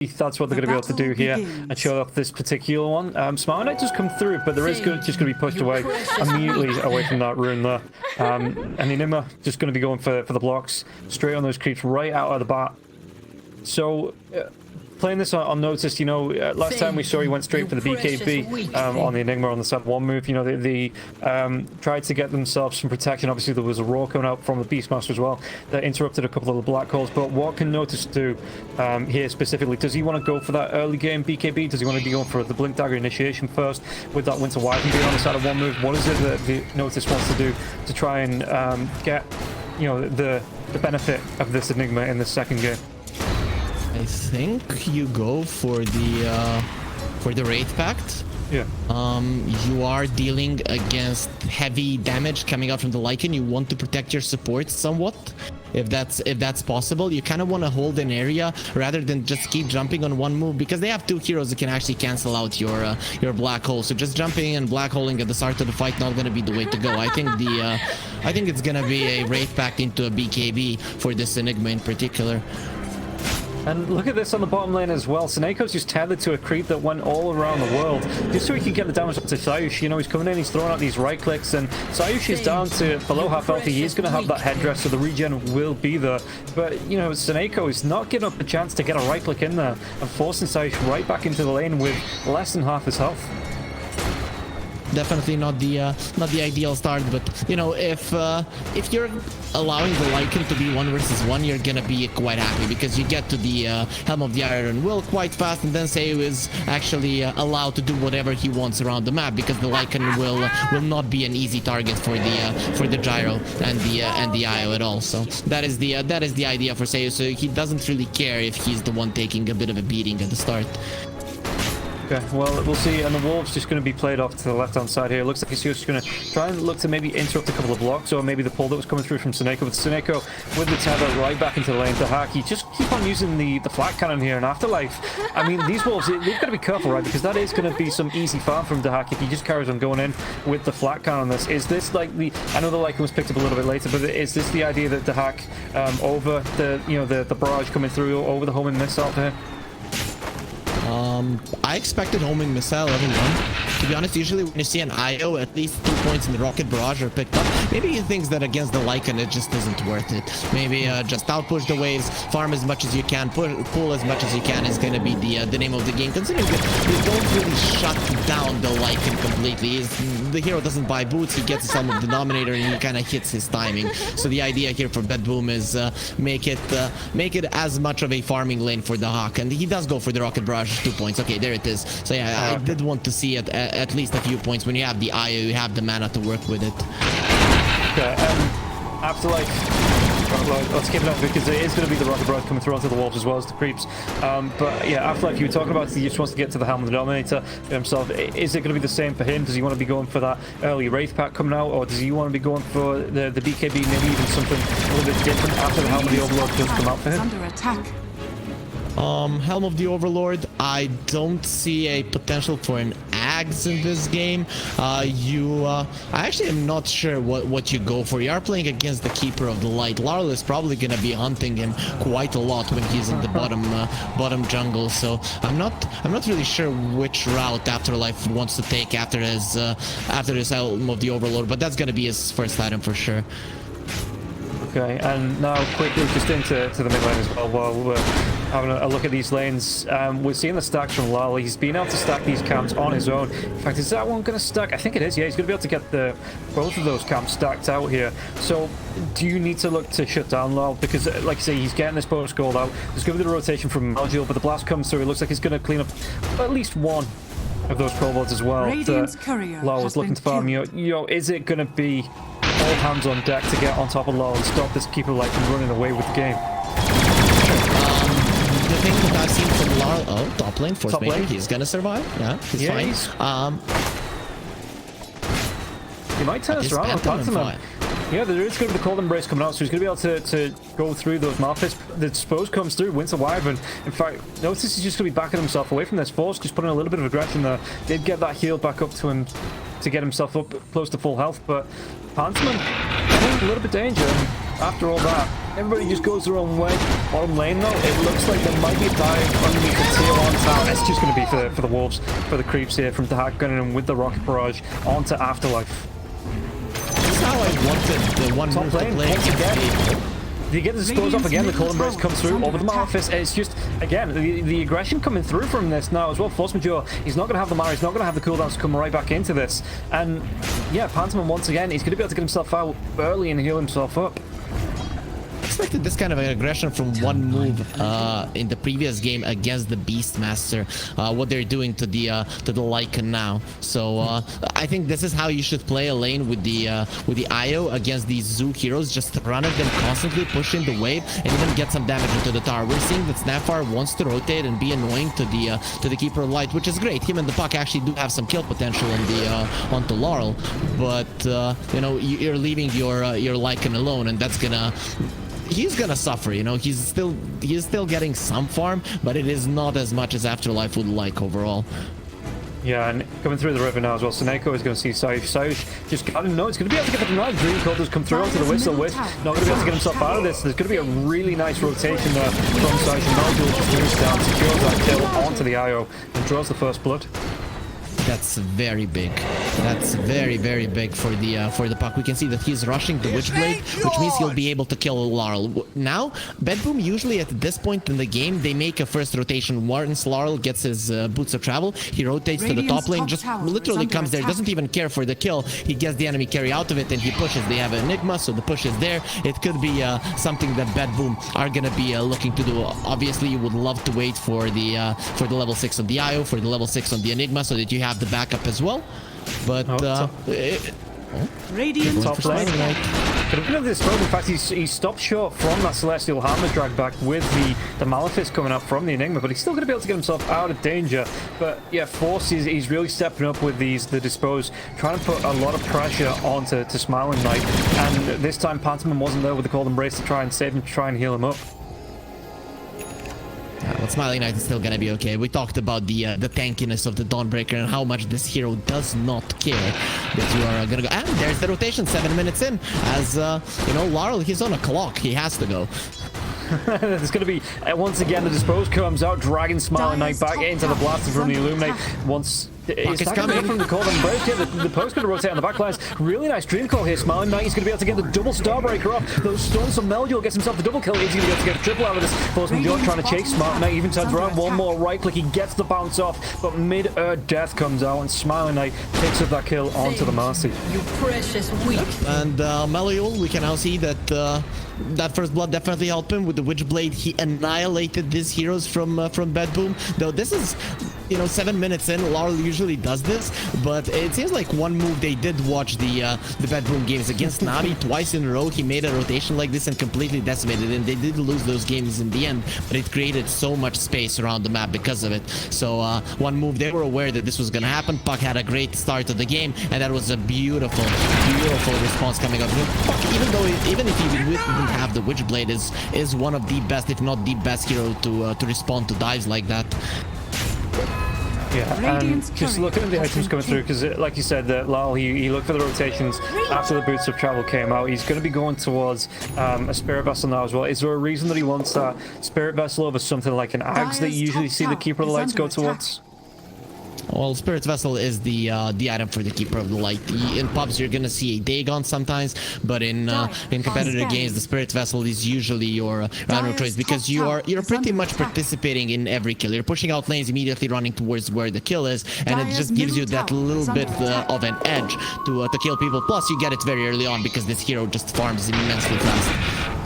that's what they're going to be able to do here and show off this particular one. Smart Knight does come through, but there is just going to be pushed away immediately away from that rune there. And the Enigma just going to be going for the blocks straight on those creeps right out of the bat. So playing this on notice, you know, last time we saw he went straight for the BKB on the Enigma on the sub 1 move. You know, they tried to get themselves some protection. Obviously, there was a roar coming out from the Beastmaster as well that interrupted a couple of the black holes. But what can Notice do here specifically? Does he want to go for that early game BKB? Does he want to be going for the Blink Dagger initiation first with that Winter Wyvern being on the side of 1 move? What is it that the Notice wants to do to try and get, you know, the benefit of this Enigma in the second game? I think you go for the Wraith Pact. Yeah. You are dealing against heavy damage coming out from the Lycan. You want to protect your support somewhat, if that's possible. You kind of want to hold an area rather than just keep jumping on 1 move, because they have 2 heroes that can actually cancel out your black hole. So just jumping and black holing at the start of the fight not going to be the way to go. I think it's going to be a Wraith Pact into a BKB for this Enigma in particular. And look at this on the bottom lane as well. Seneco's just tethered to a creep that went all around the world, just so he can get the damage up to Sayush. You know, he's coming in, he's throwing out these right clicks, and Sayush is down to below half health. He is going to have that headdress, so the regen will be there. But, you know, Seneco is not giving up a chance to get a right click in there and forcing Sayush right back into the lane with less than half his health. Definitely not the ideal start, but you know, if you're allowing the Lycan to be 1 versus 1, you're gonna be quite happy, because you get to the Helm of the Iron Will quite fast, and then Sayu is actually allowed to do whatever he wants around the map, because the Lycan will not be an easy target for the Gyro and the IO at all. So that is the idea for Sayu. So he doesn't really care if he's the one taking a bit of a beating at the start. Okay, well, we'll see. And the Wolf's just going to be played off to the left-hand side here. It looks like he's just going to try and look to maybe interrupt a couple of blocks, or maybe the pull that was coming through from Seneco. With Seneco with the tether right back into the lane to Haki. Just keep on using the flat cannon here in Afterlife. I mean, these Wolves, they've got to be careful, right? Because that is going to be some easy farm from Dahaki if he just carries on going in with the flat cannon on this. Is this like the... I know the Lycan was picked up a little bit later, but is this the idea that Dahak over the, you know, the barrage coming through over the homing missile for him? I expected homing missile everyone. To be honest, usually when you see an IO, at least 2 points in the rocket barrage are picked up. Maybe he thinks that against the Lycan it just isn't worth it. Maybe just outpush the waves, farm as much as you can, pull as much as you can is going to be the name of the game. Considering that you don't really shut down the Lycan completely. The hero doesn't buy boots, he gets some of the denominator, and he kind of hits his timing. So the idea here for BetBoom is make it as much of a farming lane for the Hawk, and he does go for the rocket barrage 2 points. Okay, there it is. So yeah, I did want to see it at least a few points. When you have the IO, you have the mana to work with it. Okay, Afterlife, let's keep it up, because it is going to be the rocket barrage coming through onto the Wolves as well as the creeps. But yeah, Afterlife, you were talking about he just wants to get to the Helm of the Dominator himself. Is it going to be the same for him? Does he want to be going for that early Wraith Pack coming out, or does he want to be going for the BKB, maybe even something a little bit different after the Helm of the Overlord does come out for him? Under attack. Helm of the Overlord, I don't see a potential for an Ags in this game. I actually am not sure what you go for. You are playing against the Keeper of the Light. Larl is probably going to be hunting him quite a lot when he's in the bottom jungle. So I'm not really sure which route Afterlife wants to take after his Helm of the Overlord, but that's going to be his first item for sure. Okay, and now quickly just into the mid lane as well, while we're having a look at these lanes. We're seeing the stacks from Lal. He's been able to stack these camps on his own. In fact, is that one going to stack? I think it is, yeah. He's going to be able to get both of those camps stacked out here. So do you need to look to shut down Lal? Because, like I say, he's getting this bonus gold out. There's going to be the rotation from Malgil, but the blast comes through. It looks like he's going to clean up at least one of those kobolds as well. Lal was looking to farm. You know, is it going to be all hands on deck to get on top of Lal and stop this Keeper like from running away with the game? The thing that I've seen from Lal, top lane, Force Maker, he's gonna survive. Yeah, he's fine. He might turn us around on Phantom. Yeah, there is going to be the Cold Embrace coming out, so he's going to be able to go through those Malphits. The Suppose comes through, Winter Wyvern. In fact, notice he's just going to be backing himself away from this Force, just putting a little bit of aggression there. Did get that heal back up to him to get himself up close to full health, but Phantom, a little bit danger. After all that, Everybody just goes their own way. Bottom lane, though, it looks like there might be a dive underneath the tier 1 tower. It's just going to be for the wolves, for the creeps here from Daxak gunning them with the rocket barrage onto Afterlife. That's how I wanted the one move to play against you get the dispose off again, the Cold Embrace comes through over the Malefice. It's just, again, the aggression coming through from this now as well. Force Majeure, he's not going to have the mana, he's not going to have the cooldowns to come right back into this. And yeah, Pantomime once again, he's going to be able to get himself out early and heal himself up. Expected this kind of aggression from one move in the previous game against the Beastmaster. What they're doing to the Lycan now. So I think this is how you should play a lane with the IO against these Zoo heroes. Just run at them constantly, pushing the wave, and even get some damage into the tower. We're seeing that Snapfire wants to rotate and be annoying to the Keeper of Light, which is great. Him and the Puck actually do have some kill potential onto Laurel, but you know, you're leaving your Lycan alone, and that's gonna. He's gonna suffer, you know. He's still getting some farm, but it is not as much as Afterlife would like overall. Yeah, and coming through the river now as well. Seneko is going to see Sayush. Sayush just got to know it's going to be able to get the denied. Dream Cold does come through onto the Whistle Witch. Not going to be able to get himself out of this. There's going to be a really nice rotation there from Sayush. And Nigel just moves down, secures that kill onto the IO, and draws the first blood. That's very big. That's very, very big for the Puck. We can see that he's rushing the Witchblade, which means he'll be able to kill Laurel. Now, BetBoom usually at this point in the game, they make a first rotation. Once Laurel gets his boots of travel, he rotates to the top lane, just literally comes there, doesn't even care for the kill. He gets the enemy carry out of it, and he pushes. They have Enigma, so the push is there. It could be something that BetBoom are gonna be looking to do. Obviously, you would love to wait for the level 6 on the IO, for the level 6 on the Enigma, so that you have the backup as well. But Radiant top lane. But looking at this in fact, he stopped short from that Celestial Hammer drag back with the Malefice coming up from the Enigma, but he's still going to be able to get himself out of danger. But yeah, Force he's really stepping up with the Dispose, trying to put a lot of pressure onto Smiling Knight. And this time Pantomime wasn't there with the Cold Embrace to try and save him, to try and heal him up. But Smiling Knight is still gonna be okay. We talked about the tankiness of the Dawnbreaker and how much this hero does not care that you are gonna go. And there's the rotation 7 minutes in. As you know, Laurel, he's on a clock. He has to go. There's going to be, once again, the Dispose comes out, dragging Smiling Knight back into the blaster from the Illuminate. Once it's coming from the Cold Embrace here, the post going to rotate on the backlines. Really nice Dream Call here. Smiling Knight is going to be able to get the double Starbreaker off. Those stones from Melduel gets himself the double kill. He's going to be able to get a triple out of this. Force Majeure trying to chase Smart Knight, even turns around. One more right click, he gets the bounce off, but mid-air death comes out, and Smiling Knight picks up that kill onto the Marcy. You precious weak. And Melduel, we can now see that that first blood definitely helped him with the Witchblade. He annihilated these heroes from BetBoom. Though this is, you know, 7 minutes in. Laurel usually does this, but it seems like one move they did watch the BetBoom games against Navi twice in a row. He made a rotation like this and completely decimated, and they did lose those games in the end, but it created so much space around the map because of it. So one move, they were aware that this was gonna happen. Puck had a great start to the game, and that was a beautiful response coming up. Puck, even if he didn't have the Witchblade, is one of the best, if not the best hero to respond to dives like that. Yeah, and just looking at the items coming through, because like you said, that Lal, he looked for the rotations after the Boots of Travel came out. He's going to be going towards a Spirit Vessel now as well. Is there a reason that he wants that Spirit Vessel over something like an Axe that you usually see the Keeper of the Lights go towards? Well, Spirit Vessel is the item for the Keeper of the Light. In pubs, you're gonna see a Dagon sometimes, but in competitive games, the Spirit Vessel is usually your item of choice, because you're pretty much participating in every kill. You're pushing out lanes, immediately running towards where the kill is, and it just gives you that little bit of an edge to kill people. Plus, you get it very early on because this hero just farms immensely fast.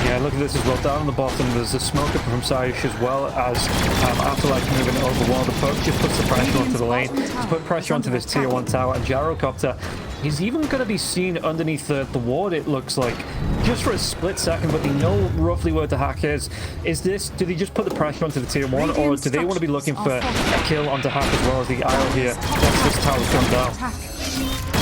Yeah, look at this as well. Down on the bottom, there's a smoke up from Sayush as well as Afterlife moving over wall. The poke just puts the pressure onto the lane. To put pressure onto this tier 1 tower. And Gyrocopter, he's even going to be seen underneath the ward, it looks like. Just for a split second, but they know roughly where the hack is. Do they just put the pressure onto the tier 1, or do they want to be looking for a kill onto hack as well as the IO here once this tower's gone down?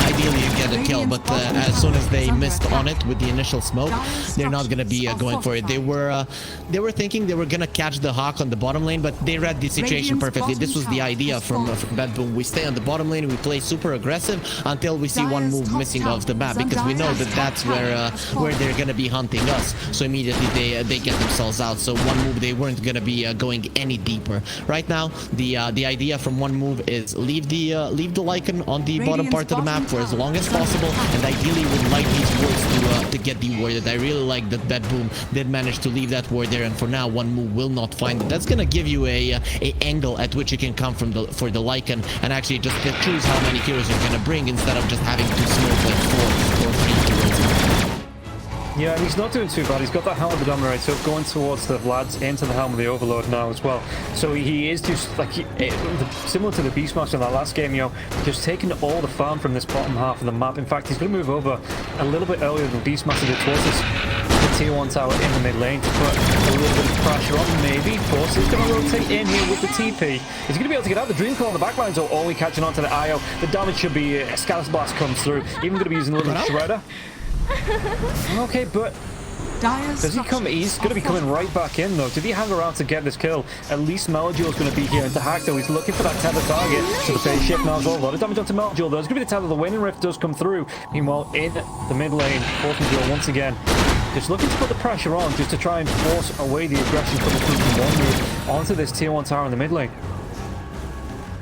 ideally you get a kill, but as soon as they missed on it with the initial smoke, they're not gonna be going for it. They were thinking they were gonna catch the Hawk on the bottom lane, but they read the situation perfectly. This was the idea from BetBoom. We stay on the bottom lane, we play super aggressive until we see one move missing off the map, because we know that that's where they're gonna be hunting us. So immediately they get themselves out. So one move they weren't gonna be going any deeper. Right now, the idea from one move is leave the Lycan on the bottom part of the map for as long as possible, and ideally would like these wards to get dewarded. I really like that BetBoom did manage to leave that ward there, and for now one move will not find it. That's gonna give you a angle at which you can come from for the Lycan and actually just choose how many heroes you're gonna bring instead of just having to smoke like 4 or 3 heroes. Yeah, and he's not doing too bad. He's got that Helm of the Dominator going towards the Vlads into the Helm of the Overlord now as well. So he is just like similar to the Beastmaster in that last game, you know, just taking all the farm from this bottom half of the map. In fact, he's going to move over a little bit earlier than Beastmaster did towards the tier 1 tower in the mid lane to put a little bit of pressure on. Maybe Force is going to rotate in here with the TP. He's going to be able to get out the Dream Coil on the backline, so only catching on to the IO. The damage should be Scalus Blast comes through. Even going to be using a little bit of Shredder. Okay, but does he come? He's going to be coming right back in though. Did he hang around to get this kill? At least Melodul's going to be here. And Daxak, though, he's looking for that tether target. So the phase shift now as well. A lot of damage onto Melodul though. It's going to be the tether. The Waning Rift does come through. Meanwhile, in the mid lane, Fortune once again just looking to put the pressure on, just to try and force away the aggression coming through from one move onto this tier 1 tower in the mid lane.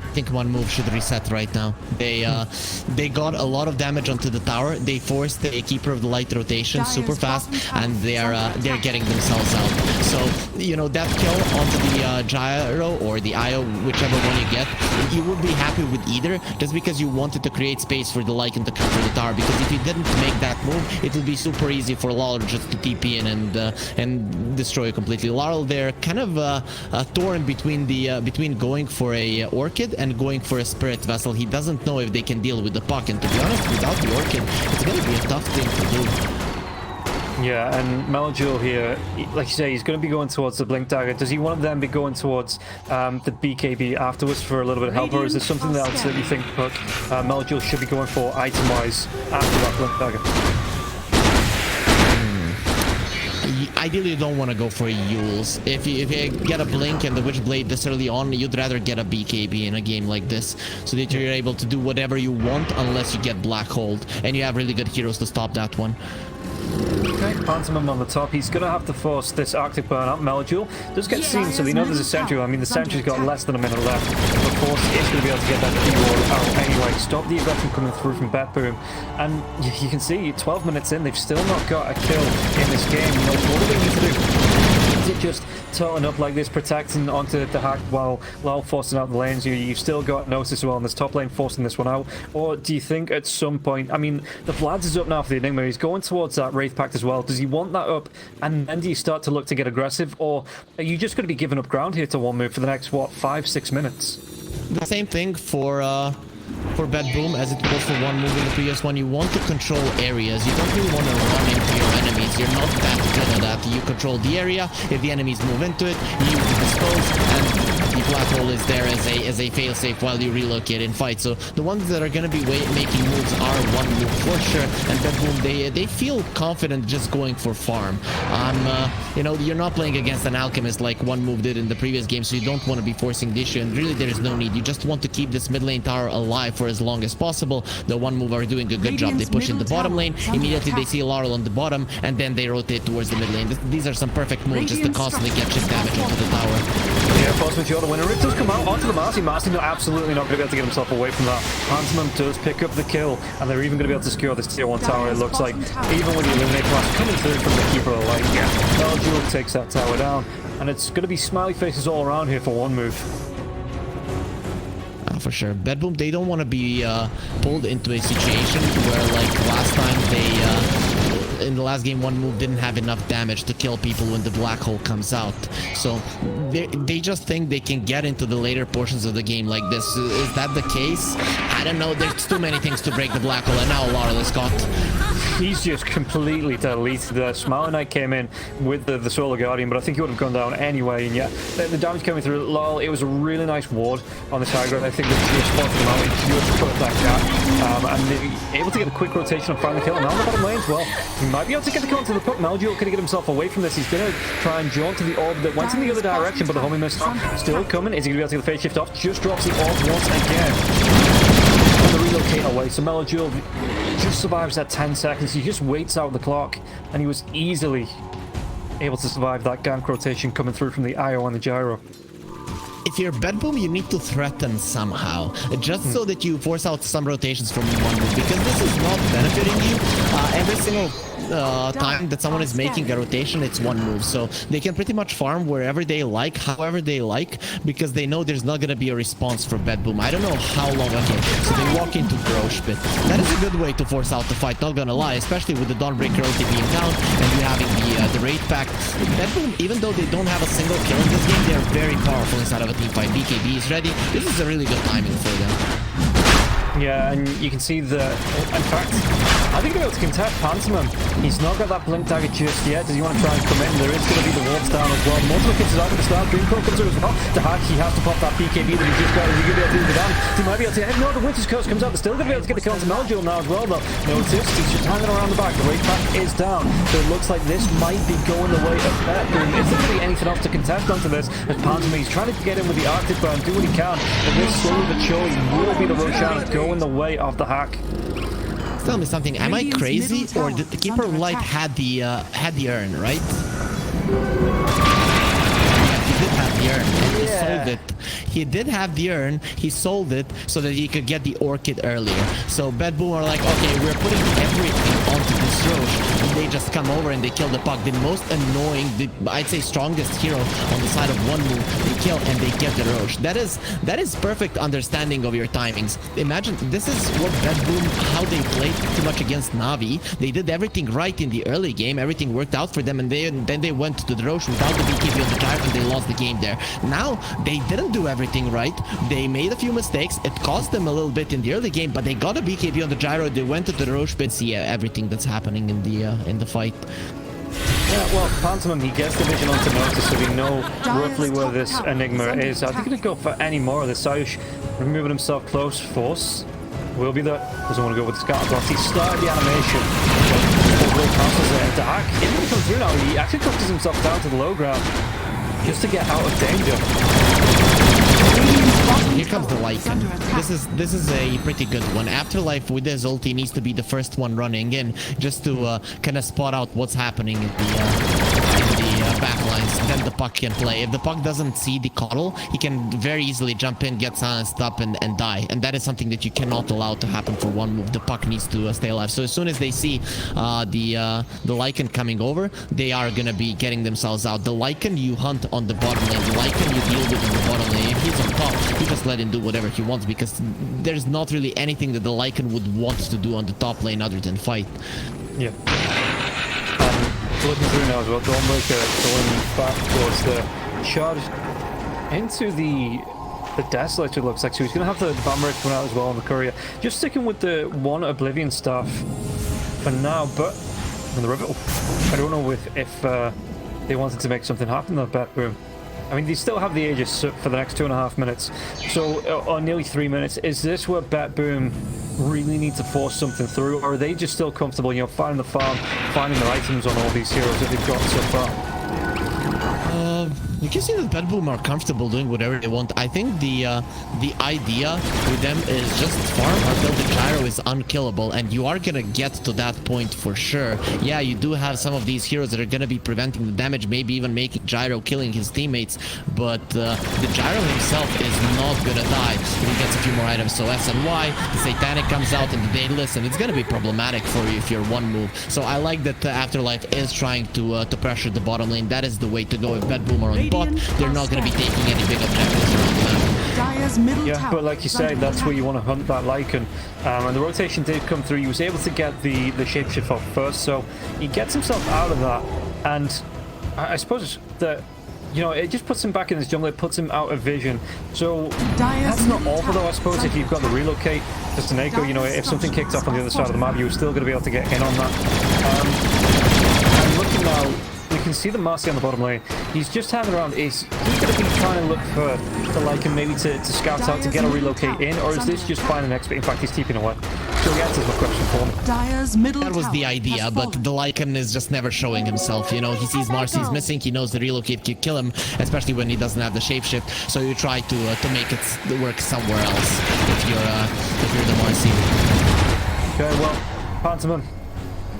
I think one move should reset right now. They got a lot of damage onto the tower. They forced the Keeper of the Light rotation super fast, and they're getting themselves out. So you know that kill onto the Gyro or the IO, whichever one you get, you would be happy with either, just because you wanted to create space for the Lycan to cover the tower. Because if you didn't make that move, it would be super easy for Laurel just to TP in and destroy you completely. Laurel there kind of torn between between going for a Orchid and going for a Spirit Vessel. He doesn't know if they can deal with the puck, and to be honest, without the Orchid, it's gonna be a tough thing to do. Yeah, and Melodul here, like you say, he's going to be going towards the Blink Dagger. Does he want to then be going towards the BKB afterwards for a little bit of help, or is there something else that you think Melodul should be going for item-wise after that Blink Dagger? Ideally, you don't want to go for Yules. If you get a Blink and the Witchblade this early on, you'd rather get a BKB in a game like this, so that you're able to do whatever you want unless you get Black Hold, and you have really good heroes to stop that one. Okay, Pantomime on the top. He's going to have to force this Arctic Burn out. Melodul does get seen, so they know there's a sentry. I mean, the sentry's got less than a minute left. But Force is going to be able to get that keyword out anyway. Stop the aggression coming through from BetBoom. And you can see, 12 minutes in, they've still not got a kill in this game. You know, what do they need to do? Is it just turning up like this, protecting onto the hack while forcing out the lanes? You've still got Gnosis as well in this top lane, forcing this one out? Or do you think at some point, I mean, the Vlads is up now for the Enigma. He's going towards that Wraith Pact as well. Does he want that up? And then do you start to look to get aggressive? Or are you just going to be giving up ground here to one move for the next, what, 5-6 minutes? The same thing for BetBoom as it was for one move in the previous one. You want to control areas. You don't really want to run into your enemies. You're not that good at that. You control the area. If the enemies move into it, you dispose, and the Black Hole is there as a failsafe while you relocate in fight. So the ones that are going to be making moves are one move for sure. And BetBoom, they feel confident just going for farm. You know, you're not playing against an Alchemist like one move did in the previous game, so you don't want to be forcing the issue. And really, there is no need. You just want to keep this mid lane tower alive for as long as possible. The one move are doing a good job. They push in the bottom lane. Immediately, they see Laurel on the bottom, and then they rotate towards the mid lane. These are some perfect moves just to constantly get chip damage onto the tower. Yeah, Force Mature, the winner. It does come out onto the Marcy. Marcy absolutely not going to be able to get himself away from that. Pantomime does pick up the kill, and they're even going to be able to secure this tier 1 tower, it looks like. Even with the Eliminate Blast coming through from the Keeper of the Light. Yeah, Melodul takes that tower down, and it's going to be smiley faces all around here for one move. For sure. BetBoom, they don't want to be pulled into a situation where, like last time, in the last game, one move didn't have enough damage to kill people when the black hole comes out. So they just think they can get into the later portions of the game like this. Is that the case? I don't know. There's too many things to break the black hole, and now Larla got. He's just completely deleted there. Smiley Knight came in with the Solar Guardian, but I think he would have gone down anyway. And yeah, the damage coming through. Lol, it was a really nice ward on this high ground. I think they just spotted him out and just put that cat. And they able to get a quick rotation and find the kill. And now on the bottom lane as well. He might be able to get the kill onto the puck. Malduel could get himself away from this. He's going to try and jaunt to the orb that went in the other direction, but the homing mist still coming. Is he going to be able to get the phase shift off? Just drops the orb once again. And the relocate away. So Malduel just survives that 10 seconds. He just waits out the clock, and he was easily able to survive that gank rotation coming through from the IO and the gyro. If you're BetBoom, you need to threaten somehow, just so that you force out some rotations from one move, because this is not benefiting you. Every single time that someone is making a rotation, it's one move, so they can pretty much farm wherever they like, however they like, because they know there's not going to be a response for BetBoom. I don't know how long. Okay, so they walk into Grosh Pit. That is a good way to force out the fight, not gonna lie, especially with the Dawnbreaker ulti being down and you having the raid pack. BetBoom, even though they don't have a single kill in this game, they're very powerful inside of a team fight. BKB is ready. This is a really good timing for them. Yeah, and you can see that, in fact, I think he'll be able to contest Pantomime. He's not got that blink dagger just yet. Does he want to try and come in? There is going to be the wards down as well. Multiple kids is out at the start. Dreamcore comes through as well. Daxak, he has to pop that BKB that he just got. Is he going to be able to do the damage? He might be able to hit. No, the Winter's Curse comes out. They're still going to be able to get the kill to Malduel now as well, though. Notice he's just hanging around the back. The raid pack is down. So it looks like this might be going the way of BetBoom. Is there really anything else to contest onto this? As Pantomime, he's trying to get in with the Arctic Burn, do what he can. But this slowly but surely will be the Roshan going the way of the hack. Tell me something. Am I crazy, or did the Keeper Light had the urn, right? Yeah, he did have the urn. He sold it. He did have the urn. He sold it so that he could get the Orchid earlier. So BetBoom are like, okay, we're putting everything onto this Roche. And they just come over and they kill the puck. The most annoying, I'd say strongest hero on the side of one move, they kill and they get the Roche. That is perfect understanding of your timings. Imagine, this is what BetBoom, how they played pretty much against Na'Vi. They did everything right in the early game. Everything worked out for them, and then they went to the Roche without the BKB on the gyro and they lost the game there. Now, they didn't do everything right. They made a few mistakes. It cost them a little bit in the early game, but they got a BKB on the gyro. They went to the Roche pit. See everything that's happening in the fight. Yeah, well, Pantomime, he gets the vision onto Notice, so we know roughly where this Enigma is. I think he's going to go for any more of this. Sayush removing himself close. Force will be there. Doesn't want to go with the scatter blast. He started the animation. Daxak isn't going to come through now. He actually crosses himself down to the low ground just to get out of danger. Here comes the Lycan. This is a pretty good one. Afterlife with his ulti needs to be the first one running in, just to kind of spot out what's happening in the backlines. Then the puck can play. If the puck doesn't see the coddle, he can very easily jump in, get silenced up, and die. And that is something that you cannot allow to happen for one move. The puck needs to stay alive. So as soon as they see the Lycan coming over, they are gonna be getting themselves out. The Lycan you hunt on the bottom lane. The Lycan you deal with on the bottom lane. If he's on top, you just let him do whatever he wants, because there's not really anything that the Lycan would want to do on the top lane other than fight. Yeah. Looking through now as well, Dawnbreaker going back towards the charge into the Desolate, it looks like. So he's going to have the Bammer coming out as well on the Courier. Just sticking with the one Oblivion staff for now, but on the river, I don't know if they wanted to make something happen though, BetBoom. I mean, they still have the Aegis for the next 2.5 minutes, so or nearly 3 minutes. Is this where BetBoom really need to force something through, or are they just still comfortable, you know, finding the farm, finding the items on all these heroes that they've got so far? You can see that BetBoom are comfortable doing whatever they want. I think the idea with them is just farm until the gyro is unkillable, and you are gonna get to that point for sure. Yeah, you do have some of these heroes that are gonna be preventing the damage, maybe even making gyro killing his teammates, but the gyro himself is not gonna die if he gets a few more items. So S and Y, the Satanic comes out in the Daedalus, and it's gonna be problematic for you if you're one move. So I like that Afterlife is trying to pressure the bottom lane. That is the way to go. If BetBoom are on bot, they're not going to be taking any big objectives around the map. middle Yeah, tower but like you is under said, that's where attack. you want to hunt that Lycan. And the rotation did come through. He was able to get the shapeshift off first, so he gets himself out of that. And I suppose that, you know, it just puts him back in his jungle. It puts him out of vision. So that's not awful, though, I suppose, if you've got the relocate to Snako. You know, if something kicked off on the other side of the map, you were still going to be able to get in on that. And looking now, we can see the Marcy on the bottom lane. He's just hanging around. Is he going to be trying to look for the Lycan maybe to scout out, to get a relocate in? Or is this just finding an expert? In fact, he's TPing away. So he answers my question for me. Dire's middle That was the tower idea, has but fallen. the Lycan is just never showing himself. You know, he sees Marcy's missing. He knows the relocate could kill him, especially when he doesn't have the shapeshift. So you try to make it work somewhere else if you're the Marcy. Okay, well, Pantomime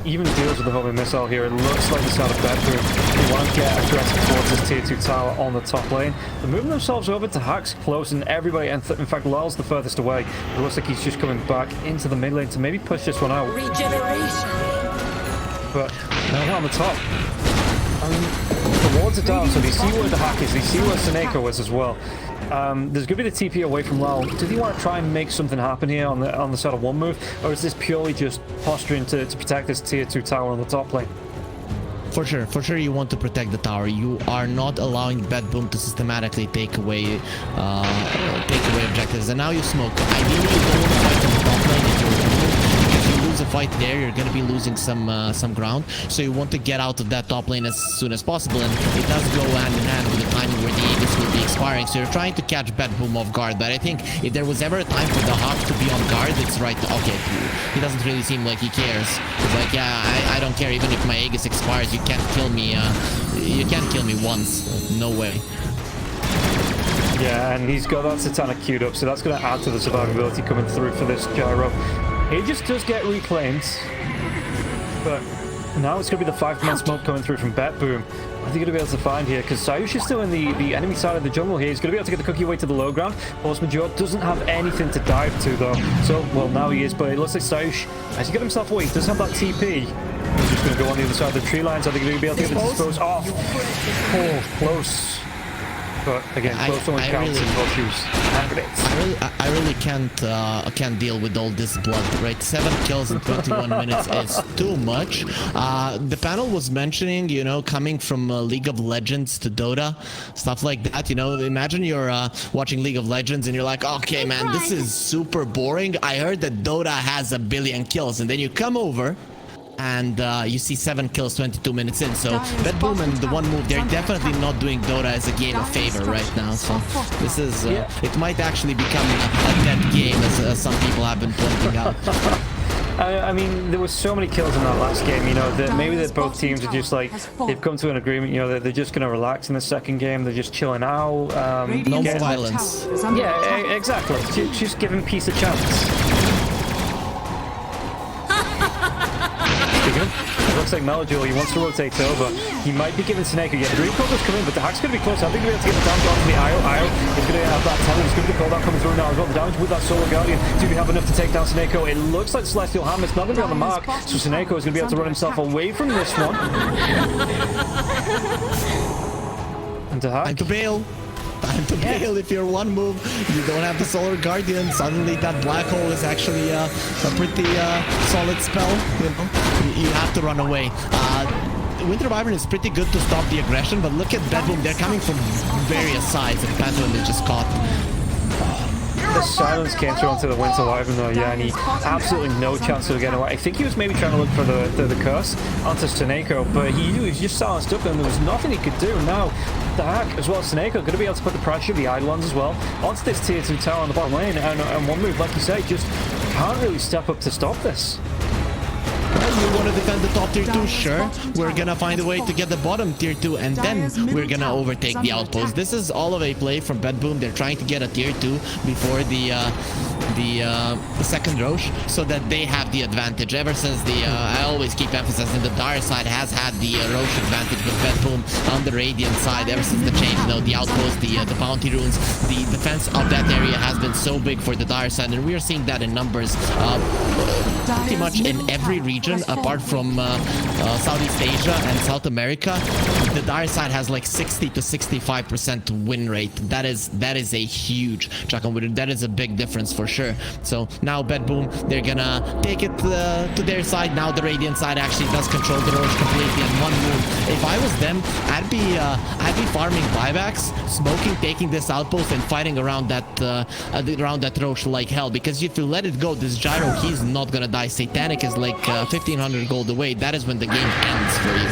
even deals with the homing missile here. It looks like the start of BetBoom. They want to get aggressive towards this tier 2 tower on the top lane. They're moving themselves over to Hack's close, and everybody, and in fact, Lyle's the furthest away. It looks like he's just coming back into the mid lane to maybe push this one out. Regeneration. But now on the top, I mean, the wards are down, so they see where the Hack is, they see where Snako is as well. There's going to be the TP away from Lyle. Do they want to try and make something happen here on the side of one move? Or is this purely just posturing to protect this tier 2 tower on the top lane? For sure you want to protect the tower. You are not allowing BetBoom to systematically take away objectives. And now you smoke. Ideally, you don't want to fight on the top lane if you're if you lose a fight there, you're going to be losing some ground. So you want to get out of that top lane as soon as possible. And it does go hand in hand with the timing where the Aegis will be expiring. So you're trying to catch BetBoom off guard. But I think if there was ever a time for the Hawk to be on guard, it's right. Okay, he doesn't really seem like he cares. He's like, yeah, I don't care. Even if my Aegis expires, you can't kill me. You can't kill me once. No way. Yeah, and he's got that Satanic queued up, so that's going to add to the survivability coming through for this Gyro. He just does get reclaimed, but now it's going to be the 5-man smoke coming through from BetBoom. What are they going to be able to find here? Because Sayush is still in the enemy side of the jungle here. He's going to be able to get the cookie away to the low ground. Force Majeure doesn't have anything to dive to, though. So, well, now he is, but it looks like Sayush has to get himself away. He does have that TP. He's just going to go on the other side of the tree lines. Are they going to be able to get the dispose off? Oh, close. But again, close only counts in virtues. I really can't deal with all this blood, right? 7 kills in 21 minutes is too much. The panel was mentioning, you know, coming from League of Legends to Dota, stuff like that. You know, imagine you're watching League of Legends and you're like, okay, man, this is super boring. I heard that Dota has 1 billion kills, and then you come over and you see 7 kills 22 minutes in. So BetBoom and the one move, they're definitely not doing Dota as a game of favor right now. So this is it might actually become a dead game, as some people have been pointing out. I mean, there were so many kills in that last game, you know, that maybe that both teams are just like, they've come to an agreement, you know, that they're just going to relax in the second game. They're just chilling out. No more violence. Yeah, exactly. Just giving peace a chance. It looks like Melodule, he wants to rotate over. He might be giving Snako. Yeah, the Gyrocopter's coming, but the Hack's going to be close. I think we're able to get the damage onto the Io. Io is going to have that talent. It's going to be called out coming through now as well. The damage with that Solar Guardian. Do we have enough to take down Snako? It looks like Celestial Hammer. It's not going to be on the mark, so Snako is going to be able to run himself away from this one. And the Hack. Time to bail. Time to bail. If you're one move, you don't have the Solar Guardian. Suddenly that Black Hole is actually a pretty solid spell. You know, you have to run away. Winter Wyvern is pretty good to stop the aggression, but look at BetBoom. They're coming from various sides, and Pantheon is just caught. The silence came through onto the Winter Wyvern though, yeah, and he absolutely no chance of getting away. I think he was maybe trying to look for the curse onto Snako, but he was just silenced up and there was nothing he could do. Now, the Hack as well as Snako going to be able to put the pressure, the Eidolons as well, onto this tier 2 tower on the bottom lane, and one move, like you say, just can't really step up to stop this. You want to defend the top tier 2? Sure. We're gonna find a way to get the bottom tier 2, and then we're gonna overtake the outpost. This is all of a play from BetBoom. They're trying to get a tier 2 before the the second Roche, so that they have the advantage. Ever since I always keep emphasizing the Dire side has had the Roche advantage with BetBoom on the Radiant side ever since the change. The outpost, the bounty runes, the defense of that area has been so big for the Dire side, and we are seeing that in numbers pretty much in every region apart from Southeast Asia and South America. The Dire side has like 60 to 65% win rate. That is a huge chuck on winner. That is a big difference for sure. So now BetBoom, they're gonna take it to their side. Now the Radiant side actually does control the Roche completely in one move. If I was them, I'd be farming buybacks, smoking, taking this outpost, and fighting around that Roche like hell. Because if you let it go, this Gyro, he's not gonna die. Satanic is like 1500 gold away. That is when the game ends for you.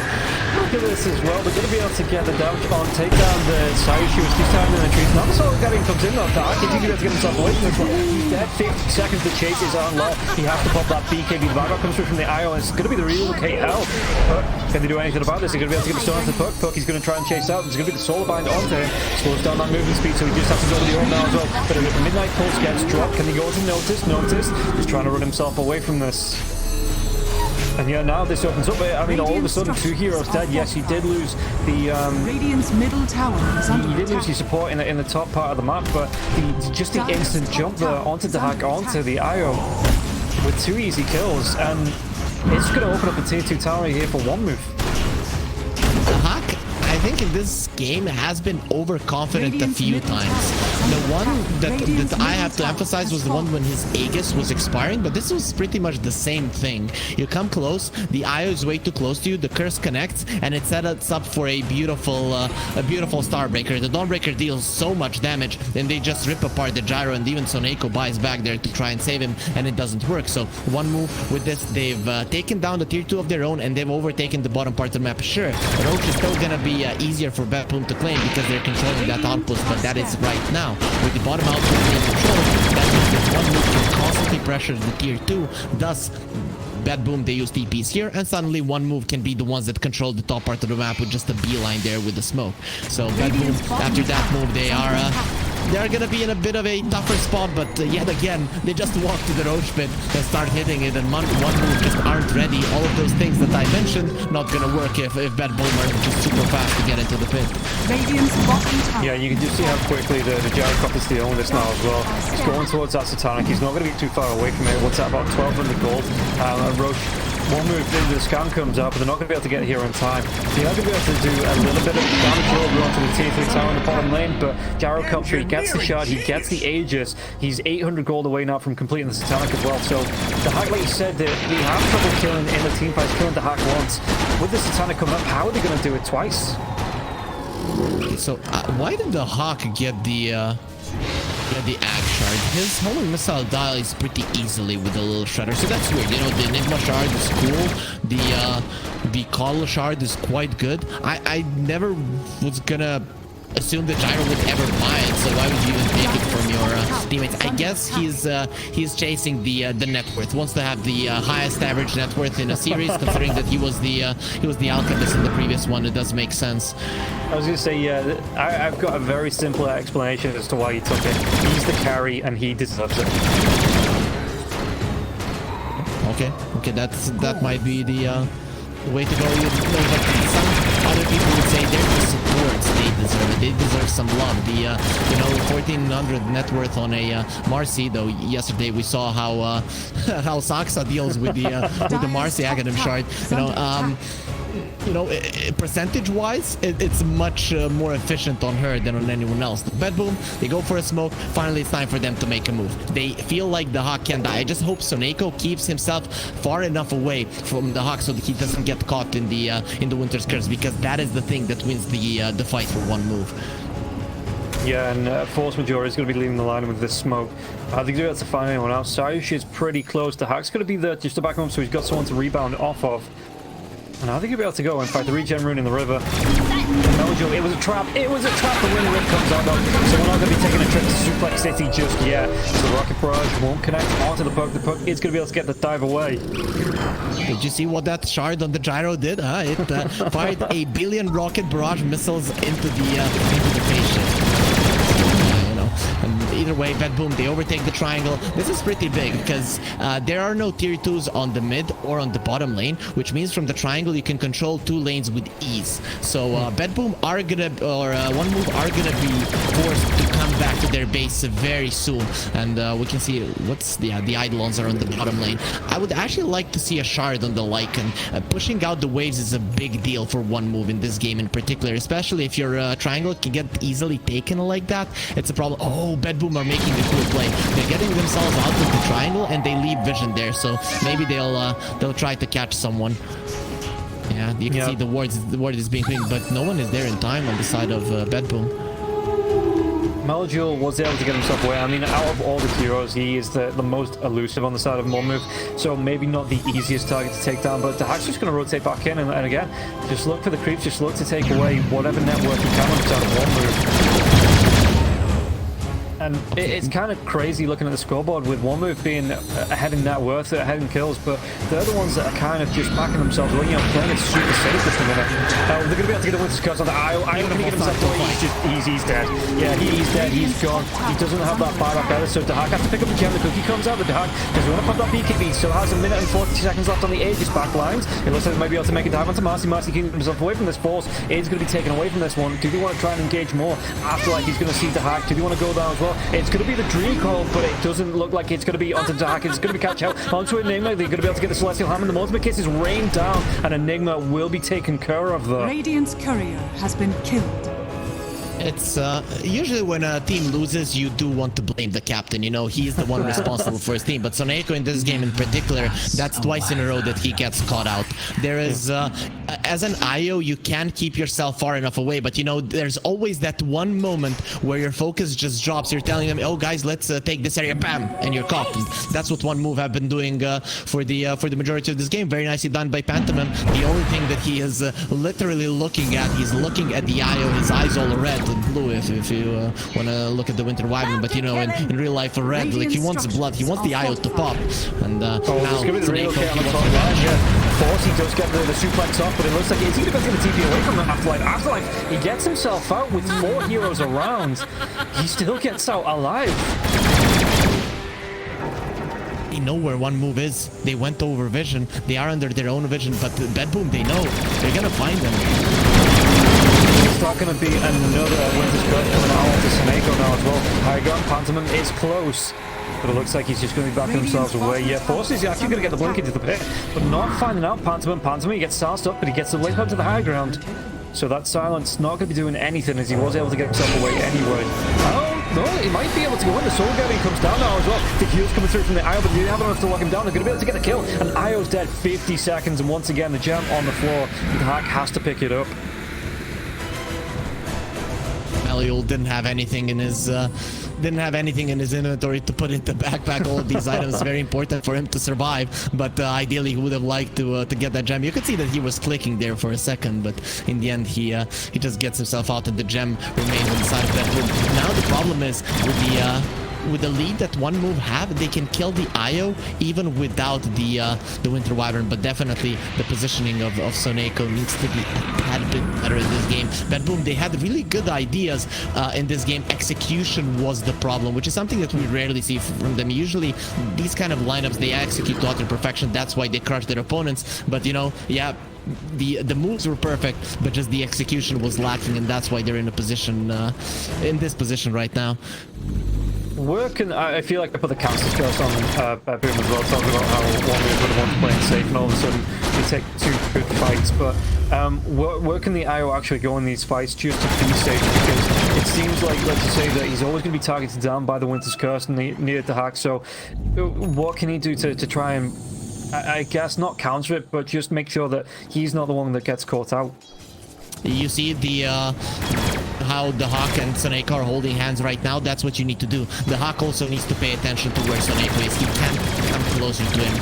Look at this as well. They're going to be able to get the damage on, take down the side shoes, this time in the trees. Now the Soul Guardian comes in on Dark. He's going to be able to get himself away from this one. He's dead. 50 seconds to chase is on low. He has to pop that BKB. The Varrock comes through from the IO, and it's going to be the real KL. But can they do anything about this? They're going to be able to get the stone to Puck. Puck, he's going to try and chase out. There's going to be the Soul Bind onto him. Slows down that movement speed, so he just has to go with the old now as well. But if the Midnight Pulse gets dropped, can he go to Notice? Notice. He's trying to run himself away from this. And yeah, now this opens up. I mean, all of a sudden, 2 heroes dead. Yes, he did lose the Radiant's middle tower is under he did lose attack. his support in the top part of the map, but just the instant jump there onto the hack, onto the IO with 2 easy kills, and it's going to open up a tier 2 tower here for one move. The hack, I think in this game has been overconfident a few times. The one that I have to emphasize was the one when his Aegis was expiring, but this was pretty much the same thing. You come close, the IO is way too close to you, the curse connects, and it sets up for a beautiful Starbreaker. The Dawnbreaker deals so much damage, and they just rip apart the Gyro, and even Soneko buys back there to try and save him, and it doesn't work. So one move with this, they've taken down the tier 2 of their own, and they've overtaken the bottom part of the map. Sure, Roche is still gonna be easier for BetBoom to claim because they're controlling that outpost, but that is right now. With the bottom outpost being controlled, that means that one move can constantly pressure the tier 2. Thus, BetBoom, they use TPs here, and suddenly one move can be the ones that control the top part of the map with just a beeline there with the smoke. So BetBoom, after that move, they're gonna be in a bit of a tougher spot, but yet again, they just walk to the Roche pit and start hitting it, and one move just aren't ready. All of those things that I mentioned, not gonna work if BetBoom are just super fast to get into the pit. Radiant's bottom tower. Yeah, you can just see how quickly the Gyrocopter's stealing this now as well. He's going towards that Satanic. He's not going to be too far away from it. What's that, about 1200 gold? And Roche, one move into the scan comes out, but they're not going to be able to get here in time. They are going to be able to do a little bit of damage over onto the tier 3 tower in the bottom lane, but Gyrocopter, he gets the shard, he gets the Aegis. He's 800 gold away now from completing the Satanic as well. So the hack, like you said, that we have trouble killing in the team fights, killing the hack once. With the Satanic coming up, how are they going to do it twice? So why did the Hawk get the Ag Shard? His homing missile dies pretty easily with the little shredder, so that's weird. You know, the Enigma Shard is cool. The Coddle Shard is quite good. I never was gonna assume that Gyro would ever buy it, so why would you even take it from your teammates? I guess he's chasing the net worth. Wants to have the highest average net worth in a series, considering that he was the alchemist in the previous one. It does make sense. I was going to say, yeah, I've got a very simple explanation as to why he took it. He's the carry, and he deserves it. Okay, that might be the way to go. But some other people would say they're the supports. They deserve it. They deserve some love. The 1400 net worth on a Marcy. Though yesterday we saw how Saksa deals with the Marcy Aghanim shard. Percentage-wise, it's much more efficient on her than on anyone else. BetBoom, they go for a smoke. Finally, it's time for them to make a move. They feel like the Hawk can die. I just hope Soneko keeps himself far enough away from the Hawk so that he doesn't get caught in the Winter's Curse, because that is the thing that wins the fight for one move. Yeah, and Force Major is going to be leading the line with this smoke. I think they're able to find anyone else. Sayush is pretty close. The Hack's going to be there just to back him up, so he's got someone to rebound off of. And I think he'll be able to go. In fact, the regen rune in the river. Mojo, it was a trap. It was a trap. The winner comes out though. So we're not going to be taking a trip to Suplex City just yet. So the Rocket Barrage won't connect onto the Puck. The Puck is going to be able to get the dive away. Did you see what that shard on the Gyro did? It fired 1 billion Rocket Barrage missiles into the face shift. And either way, BetBoom, they overtake the triangle. This is pretty big because there are no tier 2s on the mid or on the bottom lane, which means from the triangle you can control 2 lanes with ease. So BetBoom are gonna, or One Move are gonna be forced to come back to their base very soon. And we can see what's the Eidolons are on the bottom lane. I would actually like to see a shard on the Lycan. Pushing out the waves is a big deal for One Move in this game in particular, especially if your triangle can get easily taken like that. It's a problem. Oh, BetBoom are making a cool play. They're getting themselves out of the triangle and they leave vision there, so maybe they'll try to catch someone. Yeah, you can see the ward is being cleaned, but no one is there in time on the side of BetBoom. Meljoul was able to get himself away. I mean, out of all the heroes, he is the most elusive on the side of One Move, so maybe not the easiest target to take down, but Daxak's just going to rotate back in, and again, just look for the creeps, just look to take away whatever network you can on the side of One Move. And it's kind of crazy looking at the scoreboard with One Move being ahead in net worth, ahead in kills, but they're the ones that are kind of just backing themselves away, playing it super safe at the minute. They're going to be able to get a Winter's Curse on the Io. Io can get himself away. He's dead. Yeah, he's dead. He's gone. He doesn't have that buyback either, so Daxak has to pick up the gem. The cookie comes out. The Daxak doesn't want to pop that BKB. He still has a minute and 40 seconds left on the Aegis backlines. It looks like they might be able to make a dive onto Marcy. Marcy can get himself away from this force. Aegis going to be taken away from this one. Do they want to try and engage more after he's going to see Daxak? Do they want to go down as well? It's going to be the dream call, but it doesn't look like it's going to be onto Daxak. It's going to be catch out onto Enigma. They're going to be able to get the Celestial Hammer. The ultimate kiss is rained down, and Enigma will be taken care of though. Radiant's courier has been killed. It's usually when a team loses, you do want to blame the captain. You know, he's the one responsible for his team. But Soneko in this game in particular, that's twice in a row that he gets caught out. There is, as an IO, you can keep yourself far enough away, but you know, there's always that one moment where your focus just drops. You're telling them, oh guys, let's take this area, bam, and you're caught. And that's what One Move have been doing for the majority of this game. Very nicely done by Pantomime. The only thing that he is literally looking at, he's looking at the IO, his eyes all red and blue if you want to look at the Winter Wyvern, but you know, in real life for red, like he wants blood, he wants the IO to pop, and now it's gonna be the real on the top line. Yeah, Force, he does get the suplex off, but it looks like he's going to get the TP away from him. Afterlife, he gets himself out with 4 heroes around. He still gets out alive. They know where One Move is. They went over vision. They are under their own vision, but BetBoom, they know. They're gonna find them. It's not going to be another Winter's Curse coming out onto Soneko now as well. High ground, Pantomime is close, but it looks like he's just going to be backing themselves away. Yeah, Force is actually going to get the blink into the pit, but not finding out Pantomime. Pantomime, he gets sauced up, but he gets the link onto the high ground. So that silence not going to be doing anything, as he was able to get himself away anyway. Oh, no, he might be able to go in. The Soul Guardian comes down now as well. The heal's coming through from the Io, but they have enough to lock him down. They're going to be able to get the kill, and Io's dead. 50 seconds, and once again, the gem on the floor. The hack has to pick it up. Meljoul didn't have anything in his inventory to put in the backpack. All of these items very important for him to survive, but ideally he would have liked to get that gem. You could see that he was clicking there for a second, but in the end he just gets himself out and the gem remains on the side of that room. Now the problem is with the lead that One Move have, they can kill the IO even without the Winter Wyvern, but definitely the positioning of Soneko needs to be a tad bit better in this game. BetBoom, they had really good ideas in this game. Execution was the problem, which is something that we rarely see from them. Usually these kind of lineups, they execute to utter perfection. That's why they crush their opponents, but you know, yeah, the moves were perfect, but just the execution was lacking, and that's why they're in a position in this position right now. I feel like I put the caster curse on Boom as well, talking about how One Move would want to play safe, and all of a sudden they take 2 good fights. But where can the IO actually go in these fights just to be safe? Because it seems like, let's just say that he's always going to be targeted down by the Winter's Curse and needed to hack. So what can he do to try and, I guess, not counter it, but just make sure that he's not the one that gets caught out? You see how the Hawk and Soneko are holding hands right now. That's what you need to do. The Hawk also needs to pay attention to where Soneko is. He can't come closer to him.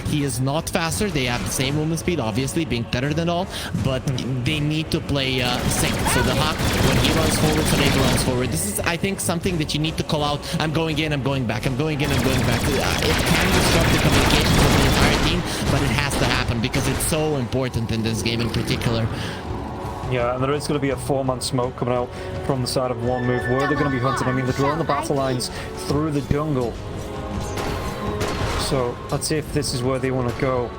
He is not faster. They have the same movement speed, obviously, being better than all, but they need to play sync. So the Hawk, when he runs forward, Soneko runs forward. This is, I think, something that you need to call out. I'm going in, I'm going back. I'm going in, I'm going back. It can disrupt the communications of the entire team, but it has to happen because it's so important in this game in particular. Yeah, and there is going to be a 4-man smoke coming out from the side of one move. Where they're going to be hunting? I mean, they're drawing the battle lines through the jungle. So let's see if this is where they want to go.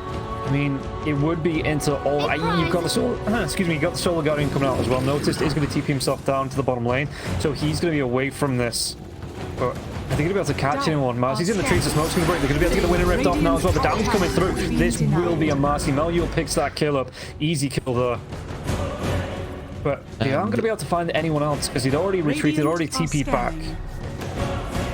I mean, it would be into all. You've got the you got the Solar Guardian coming out as well. Noticed is going to TP himself down to the bottom lane, so he's going to be away from this. But I think he'll be able to catch anyone. Marcy's in the trees, the smoke's going to break. They're going to be able to get the winner ripped off now as well. The damage coming through. This will be a Marcy. Melule picks that kill up. Easy kill there. But they aren't going to be able to find anyone else because he'd already retreated, already TP'd back.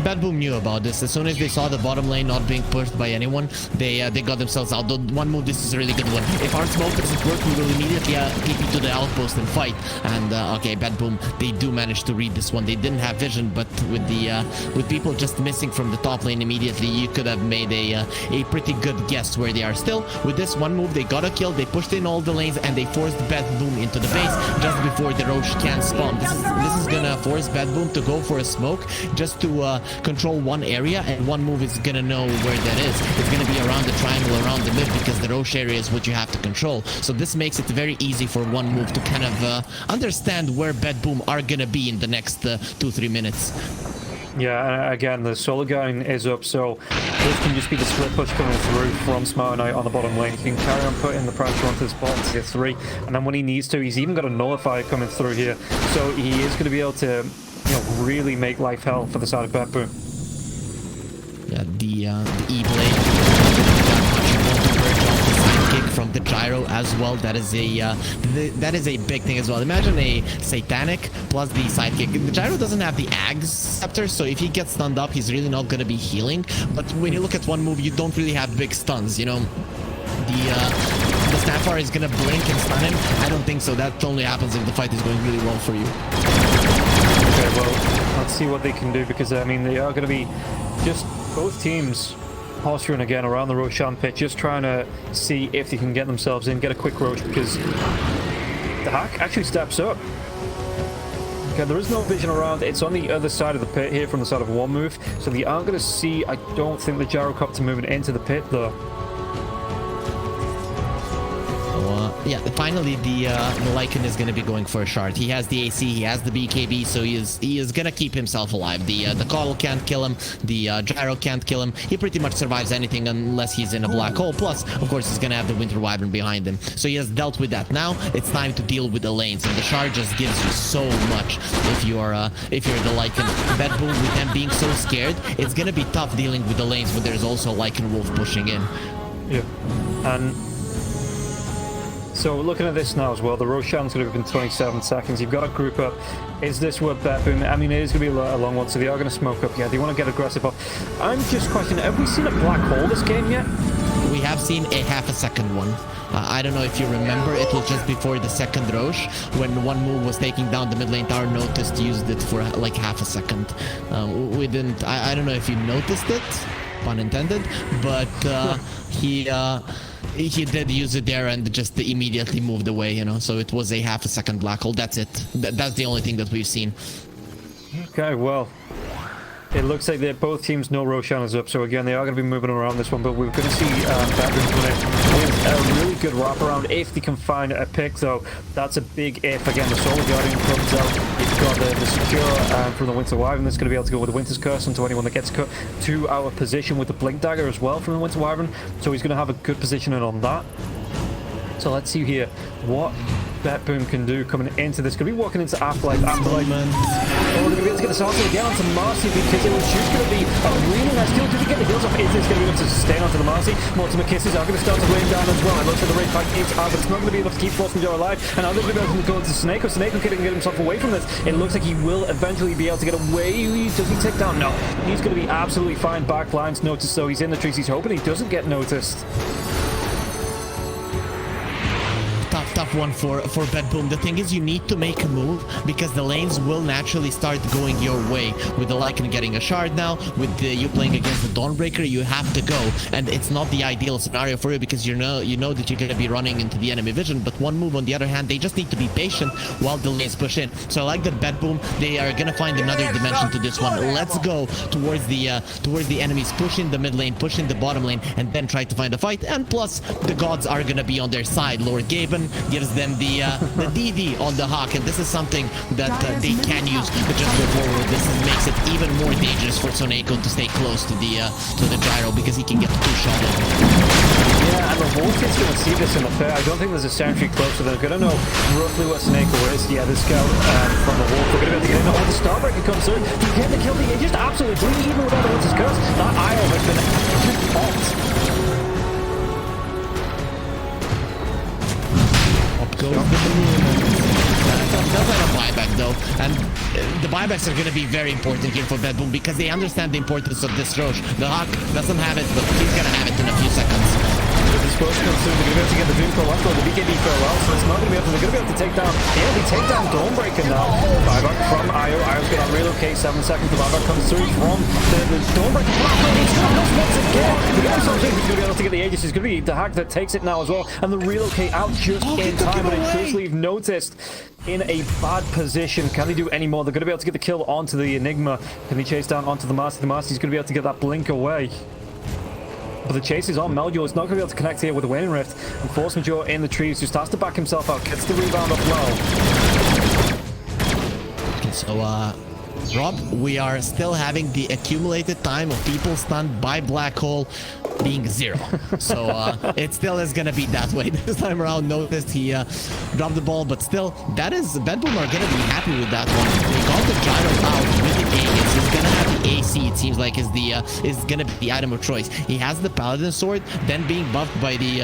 BetBoom knew about this. As soon as they saw the bottom lane not being pushed by anyone, they got themselves out. The one move, this is a really good one. If our smoke doesn't work, we will immediately TP to the outpost and fight. And okay, BetBoom, they do manage to read this one. They didn't have vision, but with people just missing from the top lane immediately, you could have made a pretty good guess where they are. Still, with this one move, they got a kill. They pushed in all the lanes and they forced BetBoom into the base just before the Roche can spawn. This is gonna force BetBoom to go for a smoke just to control one area, and one move is gonna know where that is. It's gonna be around the triangle, around the mid, because the Roche area is what you have to control. So this makes it very easy for one move to kind of understand where BetBoom are gonna be in the next 2-3 minutes. Yeah, and again, the Solar Guardian is up, so this can just be the split push coming through from Smart Knight on the bottom lane. He can carry on putting the pressure onto this bottom tier 3, and then when he needs to, he's even got a Nullifier coming through here. So he is going to be able to, really make life hell for the side of BetBoom. Yeah, the E-Blade kick from the gyro as well. That is a big thing as well. Imagine a satanic plus the sidekick. The gyro doesn't have the Ags scepter, so if he gets stunned up, he's really not going to be healing. But when you look at one move, you don't really have big stuns, The Snapfire is going to blink and stun him. I don't think so. That only happens if the fight is going really well for you. Okay, well, let's see what they can do, because, I mean, they are going to be just both teams posturing again around the Roshan pit, just trying to see if they can get themselves in, get a quick Roche, because the hack actually steps up. Okay, there is no vision around. It's on the other side of the pit here from the side of one move, so they aren't going to see, I don't think, the Gyrocopter moving into the pit, though. Yeah, finally the Lycan is going to be going for a shard. He has the AC, he has the BKB, so he is going to keep himself alive. The Coddle can't kill him, the Gyro can't kill him. He pretty much survives anything unless he's in a black hole. Plus, of course, he's going to have the Winter Wyvern behind him. So he has dealt with that. Now, it's time to deal with the lanes, and the shard just gives you so much if you're the Lycan. BetBoom, with them being so scared, it's going to be tough dealing with the lanes when there's also Lycan Wolf pushing in. Yeah, and so looking at this now as well, the Roshan's going to be in 27 seconds. You've got to group up. Is this where BetBoom? I mean, it is going to be a long one, so they are going to smoke up. Yeah, they want to get aggressive off. I'm just questioning, have we seen a black hole this game yet? We have seen a half-a-second one. I don't know if you remember, it was just before the second Roche, when one move was taking down the mid lane tower. Noticed used it for like half a second. We didn't. I don't know if you noticed it, pun intended, but he did use it there and just immediately moved away, so it was a half-a-second black hole. That's it. That's the only thing that we've seen. Okay, well, it looks like both teams know Roshan is up, so again, they are going to be moving around this one, but we're going to see BetBoom coming in with a really good wraparound if they can find a pick, though. That's a big if. Again, the Solar Guardian comes out. You've got the secure from the Winter Wyvern that's going to be able to go with the Winter's Curse onto anyone that gets cut to our position with the Blink Dagger as well from the Winter Wyvern, so he's going to have a good positioning on that. So let's see here what BetBoom can do coming into this. Could be walking into Afterlife. Oh, we're going to be able to get this also again onto Marcy, because it was just going to be a really nice kill. Could we get the heals off? Is this going to be able to sustain onto the Marcy? Multiple kisses are going to start to rain down as well. It looks like the raid fight is out, but it's not going to be able to keep Frost and Joe alive. And now they're going to be able to go into Snake. Snake can get himself away from this. It looks like he will eventually be able to get away. Does he take down? No. He's going to be absolutely fine. Back lines noticed, though. He's in the trees. He's hoping he doesn't get noticed. Tough one for BetBoom. The thing is, you need to make a move, because the lanes will naturally start going your way. With the Lycan getting a shard now, with you playing against the Dawnbreaker, you have to go, and it's not the ideal scenario for you, because you know that you're going to be running into the enemy vision. But one move, on the other hand, they just need to be patient while the lanes push in. So I like that BetBoom, they are going to find another dimension to this one. Let's go towards the enemies, pushing the mid lane, pushing the bottom lane, and then try to find a fight. And plus, the gods are going to be on their side. Lord Gaben gives gives them the DD on the Hawk, and this is something that they can use to just go forward. This makes it even more dangerous for Soneko to stay close to the gyro because he can get 2 shot in. Yeah, and the Wolf is going to see this in the fair. I don't think there's a sentry close to them. They're going to know roughly where Soneko is. Yeah, the scout from the Wolf. They're going to be able to get in. Oh, the Starbreaker comes through. He get the kill. He just absolutely bleed, even without the Winter's Curse. That IO has been just popped. Does have a buyback though, and the buybacks are going to be very important here for BetBoom because they understand the importance of this Roche. The Hawk doesn't have it, but he's going to have it in a few seconds. The Scorch comes through, they're going to be able to get the Doom Pro, the BKB farewell, so it's not going to be able to, they're going to be able to take down, they take down Dawnbreaker now. Buyback from IO, IO's going to relocate, 7 seconds, the buyback comes through from the Dawnbreaker. He's got us once again. The guy something who's going to be able to get the Aegis, is going to be the Hack that takes it now as well, and the relocate out just in time, but it does leave Noticed in a bad position. Can they do any more? They're going to be able to get the kill onto the Enigma. Can they chase down onto the Master? The Master's going to be able to get that blink away. But the chase is on. Meljo is not going to be able to connect here with the Waning Rift. And Force Majeure in the trees just has to back himself out. Gets the rebound up low. So, Rob, we are still having the accumulated time of people stunned by Black Hole being 0. So it still is going to be that way this time around. Noticed he dropped the ball, but still, that is, BetBoom are going to be happy with that one. They got the gyro out with the Aegis. He's going to have the AC, it seems like, is going to be the item of choice. He has the Paladin Sword, then being buffed by the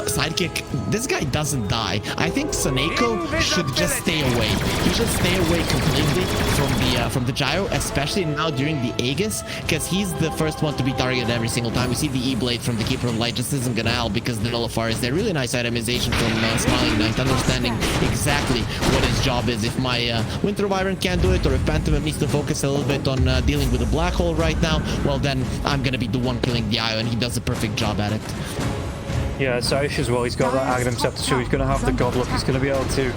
sidekick. This guy doesn't die. I think Soneko should just stay away. He should stay away completely from the gyro, especially now during the Aegis, because he's the first one to be targeted every single time. We see the E-Blade from the Keeper of Light just isn't gonna help because the Nullifier is there. Really nice itemization from Smiling Knight, understanding exactly what his job is. If my Winter Wyvern can't do it, or if Pantomime needs to focus a little bit on dealing with the Black Hole right now, well then I'm gonna be the one killing the IO, and he does a perfect job at it. Yeah, CIS as well, he's got that Aghanim Scepter, so he's going to have the Gobble Up. He's going to be able to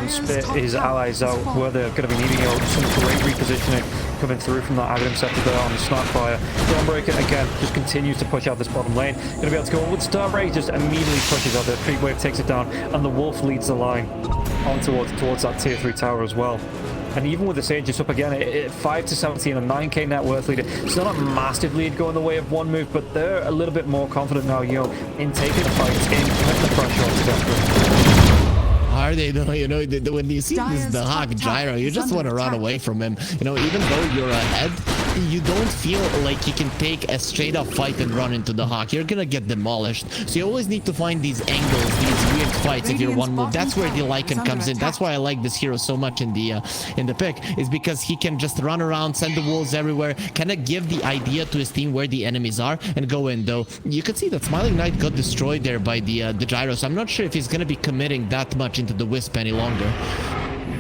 spit his allies out where they're going to be needing some great repositioning coming through from that Aghanim Scepter there on the Snapfire. Dawnbreaker, again, just continues to push out this bottom lane. Going to be able to go on with Starbreaker, just immediately pushes out there. Creep Wave takes it down, and the Wolf leads the line on towards that tier 3 tower as well. And even with the Sage just up again, 5 to 17, a 9k net worth leader. It's not a massive lead going the way of one move, but they're a little bit more confident now, you know, in taking the fights, in putting the pressure on Steph. Are they though? You know, when you see the Hawk gyro, you just want to run away from him. You know, even though you're ahead, you don't feel like you can take a straight up fight and run into the Hawk. You're gonna get demolished. So you always need to find these angles, these weird fights if you're one move. That's where the Lycan comes in. That's why I like this hero so much in the pick, is because he can just run around, send the wolves everywhere, kind of give the idea to his team where the enemies are and go in. Though you could see that Smiling Knight got destroyed there by the gyro, so I'm not sure if he's gonna be committing that much into the Wisp any longer.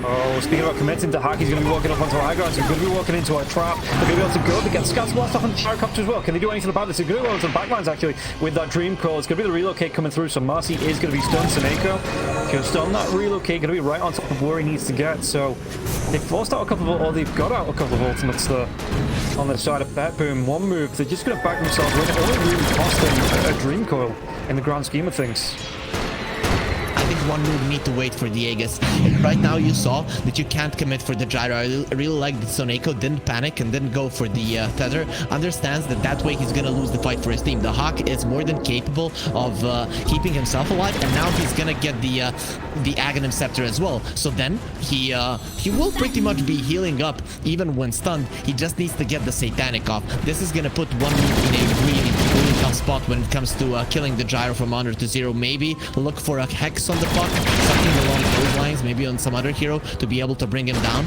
Oh, speaking about committing to Hack, he's going to be walking up onto high ground. He's going to be walking into a trap. They're going to be able to go. They get Scouts Blast off on the Gyrocopter as well. Can they do anything about this? They're going to go into the backlines actually with that Dream Call. It's going to be the relocate coming through. So Marcy is going to be stunned. Soneko just on that relocate, going to be right on top of where he needs to get. So they forced out a couple of, or they've got out a couple of ultimates there on the side of BetBoom. One move, they're just going to back themselves with it. Only really cost them a Dream Coil in the grand scheme of things. I think one move need to wait for the Aegis. Right now you saw that you can't commit for the gyro. I really like that Soneko didn't panic and didn't go for the tether. Understands that way he's gonna lose the fight for his team. The Hawk is more than capable of keeping himself alive, and now he's gonna get the Aghanim Scepter as well. So then he will pretty much be healing up even when stunned. He just needs to get the Satanic off. This is gonna put one move in a really tough spot when it comes to killing the gyro from under to 0. Maybe look for a Hex on the puck, something along those lines, maybe on some other hero to be able to bring him down.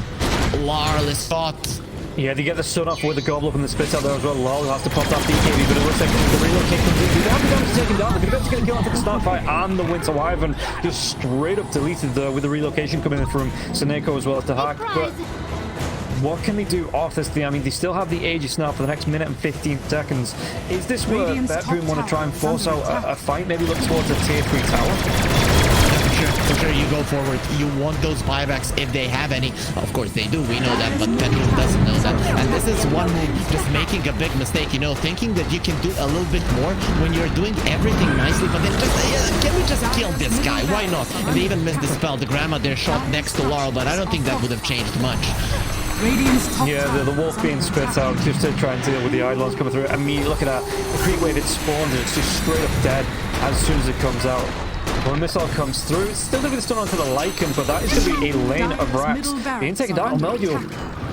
Larless thought. Yeah, they get the stun off with the Gobble Up and the spits out there as well. Lol has to pop that BKB, but it looks like the relocate completely. They have the damage to take him down. They're going to get a kill onto the Snapfire and the Winter Wyvern. Just straight up deleted there with the relocation coming in from Soneko as well as the Hack. But what can they do off this thing? I mean, they still have the Aegis now for the next minute and 15 seconds. Is this where BetBoom want to try and force out a fight? Maybe look towards a tier 3 tower? For sure, you go forward. You want those buybacks if they have any. Of course they do, we know that, but BetBoom doesn't know that. And this is one move just making a big mistake, you know, thinking that you can do a little bit more when you're doing everything nicely, but then just, can we just kill this guy? Why not? And they even missed the spell. The grandma there shot next to Laurel, but I don't think that would have changed much. Yeah, the wolf being spit out just to try and deal with the Eidolons coming through. I mean, look at that. The creep wave, it spawns and it's just straight up dead as soon as it comes out. When the missile comes through, it's still going to be stun onto the Lycan, but that is going to be a lane of racks. Being taken down, Melduel.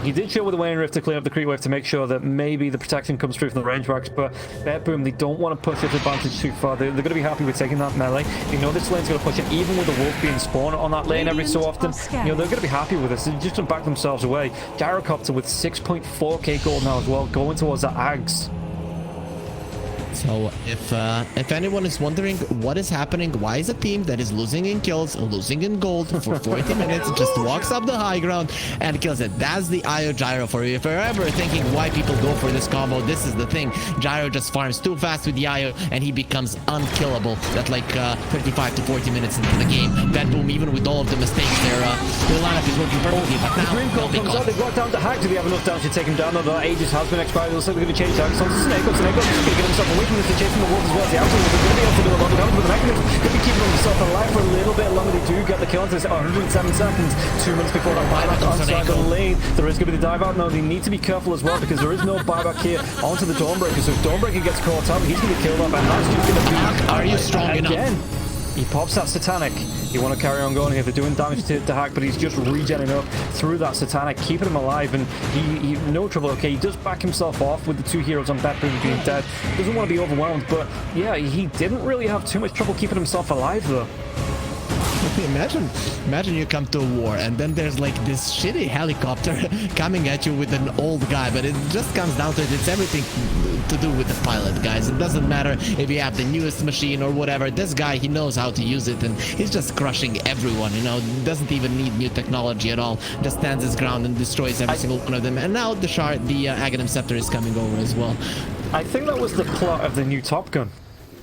He did show with the Waning Rift to clear up the creep wave to make sure that maybe the protection comes through from the range racks, but BetBoom, they don't want to push this advantage too far. They're going to be happy with taking that melee. You know this lane's going to push it, even with the wolf being spawned on that lane every so often. You know, they're going to be happy with this. They're just going to back themselves away. Gyrocopter with 6.4k gold now as well, going towards the Ags. So if anyone is wondering what is happening, why is a team that is losing in kills, losing in gold for 40 minutes, just walks up the high ground and kills it? That's the IO Gyro for you. If you're ever thinking why people go for this combo, this is the thing. Gyro just farms too fast with the IO and he becomes unkillable at like 35 to 40 minutes into the game. BetBoom, even with all of the mistakes, their lineup is working perfectly, but now Green Cold comes out, they've got down to Hack. Do they have enough damage to take him down? Although Aegis has been expired, it looks like they're going to change targets onto Snake. Snake going to get himself away from this and chasing the wolf as well. The outer wolf is going to be able to do a lot of damage with the mechanism. Could be keeping himself alive for a little bit longer. They do get the kill into this 107 seconds, 2 minutes before that buyback outside the lane. There is going to be the dive out now. They need to be careful as well because there is no buyback here onto the Dawnbreaker. So if Dawnbreaker gets caught up, he's going to be killed off, and that's just going to be... Are you strong enough? He pops that Satanic. You want to carry on going here. They're doing damage to Hack, but he's just regenning up through that Satanic, keeping him alive, and he no trouble. Okay, he does back himself off with the two heroes on BetBoom being dead. Doesn't want to be overwhelmed, but yeah, he didn't really have too much trouble keeping himself alive, though. Imagine you come to a war and then there's like this shitty helicopter coming at you with an old guy, but it just comes down to it. It's everything to do with the pilot, guys. It doesn't matter if you have the newest machine or whatever. This guy, he knows how to use it and he's just crushing everyone, you know. Doesn't even need new technology at all. Just stands his ground and destroys every single one of them. And now the Aghanim Scepter is coming over as well. I think that was the plot of the new Top Gun.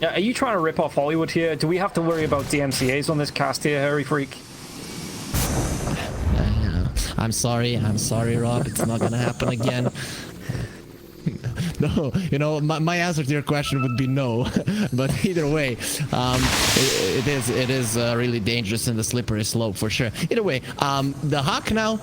Are you trying to rip off Hollywood here? Do we have to worry about DMCAs on this cast here, Hairy Freak? I'm sorry, Rob. It's not gonna happen again. No, you know, my answer to your question would be no. But either way, it is really dangerous in the slippery slope for sure. Either way, the Hawk now,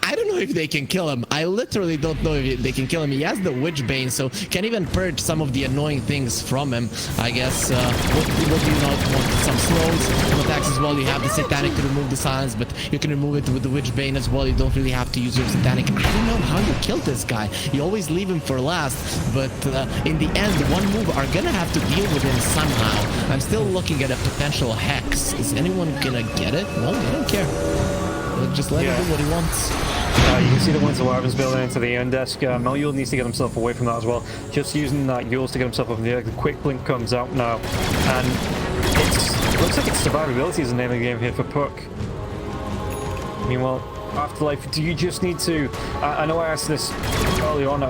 I don't know if they can kill him. I literally don't know if they can kill him. He has the Witch Bane, so can even purge some of the annoying things from him, I guess. What do you not want? Some slows, some attacks as well. You have the Satanic to remove the silence, but you can remove it with the Witch Bane as well. You don't really have to use your Satanic. I don't know how you kill this guy. You always leave him for last, but in the end, one move are gonna have to deal with him somehow. I'm still looking at a potential Hex. Is anyone gonna get it? Well, I don't care. Just let him do what he wants. You can see the Winter Wyverns building into the end desk. Melule needs to get himself away from that as well. Just using that Yules to get himself up in the air. The quick blink comes out now, and it looks like it's survivability is the name of the game here for Puck. Meanwhile, Afterlife, do you just need to... I know I asked this early on,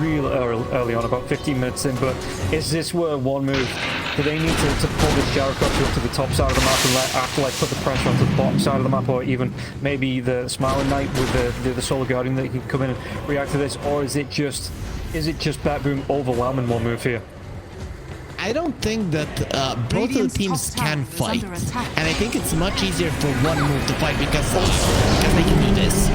real early on, about 15 minutes in, but is this where one move? Do they need to pull this Gyrocopter up to the top side of the map and let Afterlife put the pressure onto the bottom side of the map, or even maybe the Smiling Knight with the Solar Guardian that can come in and react to this, or is it just BetBoom overwhelming one move here? I don't think that both of the teams can fight, and I think it's much easier for one move to fight because they can do this.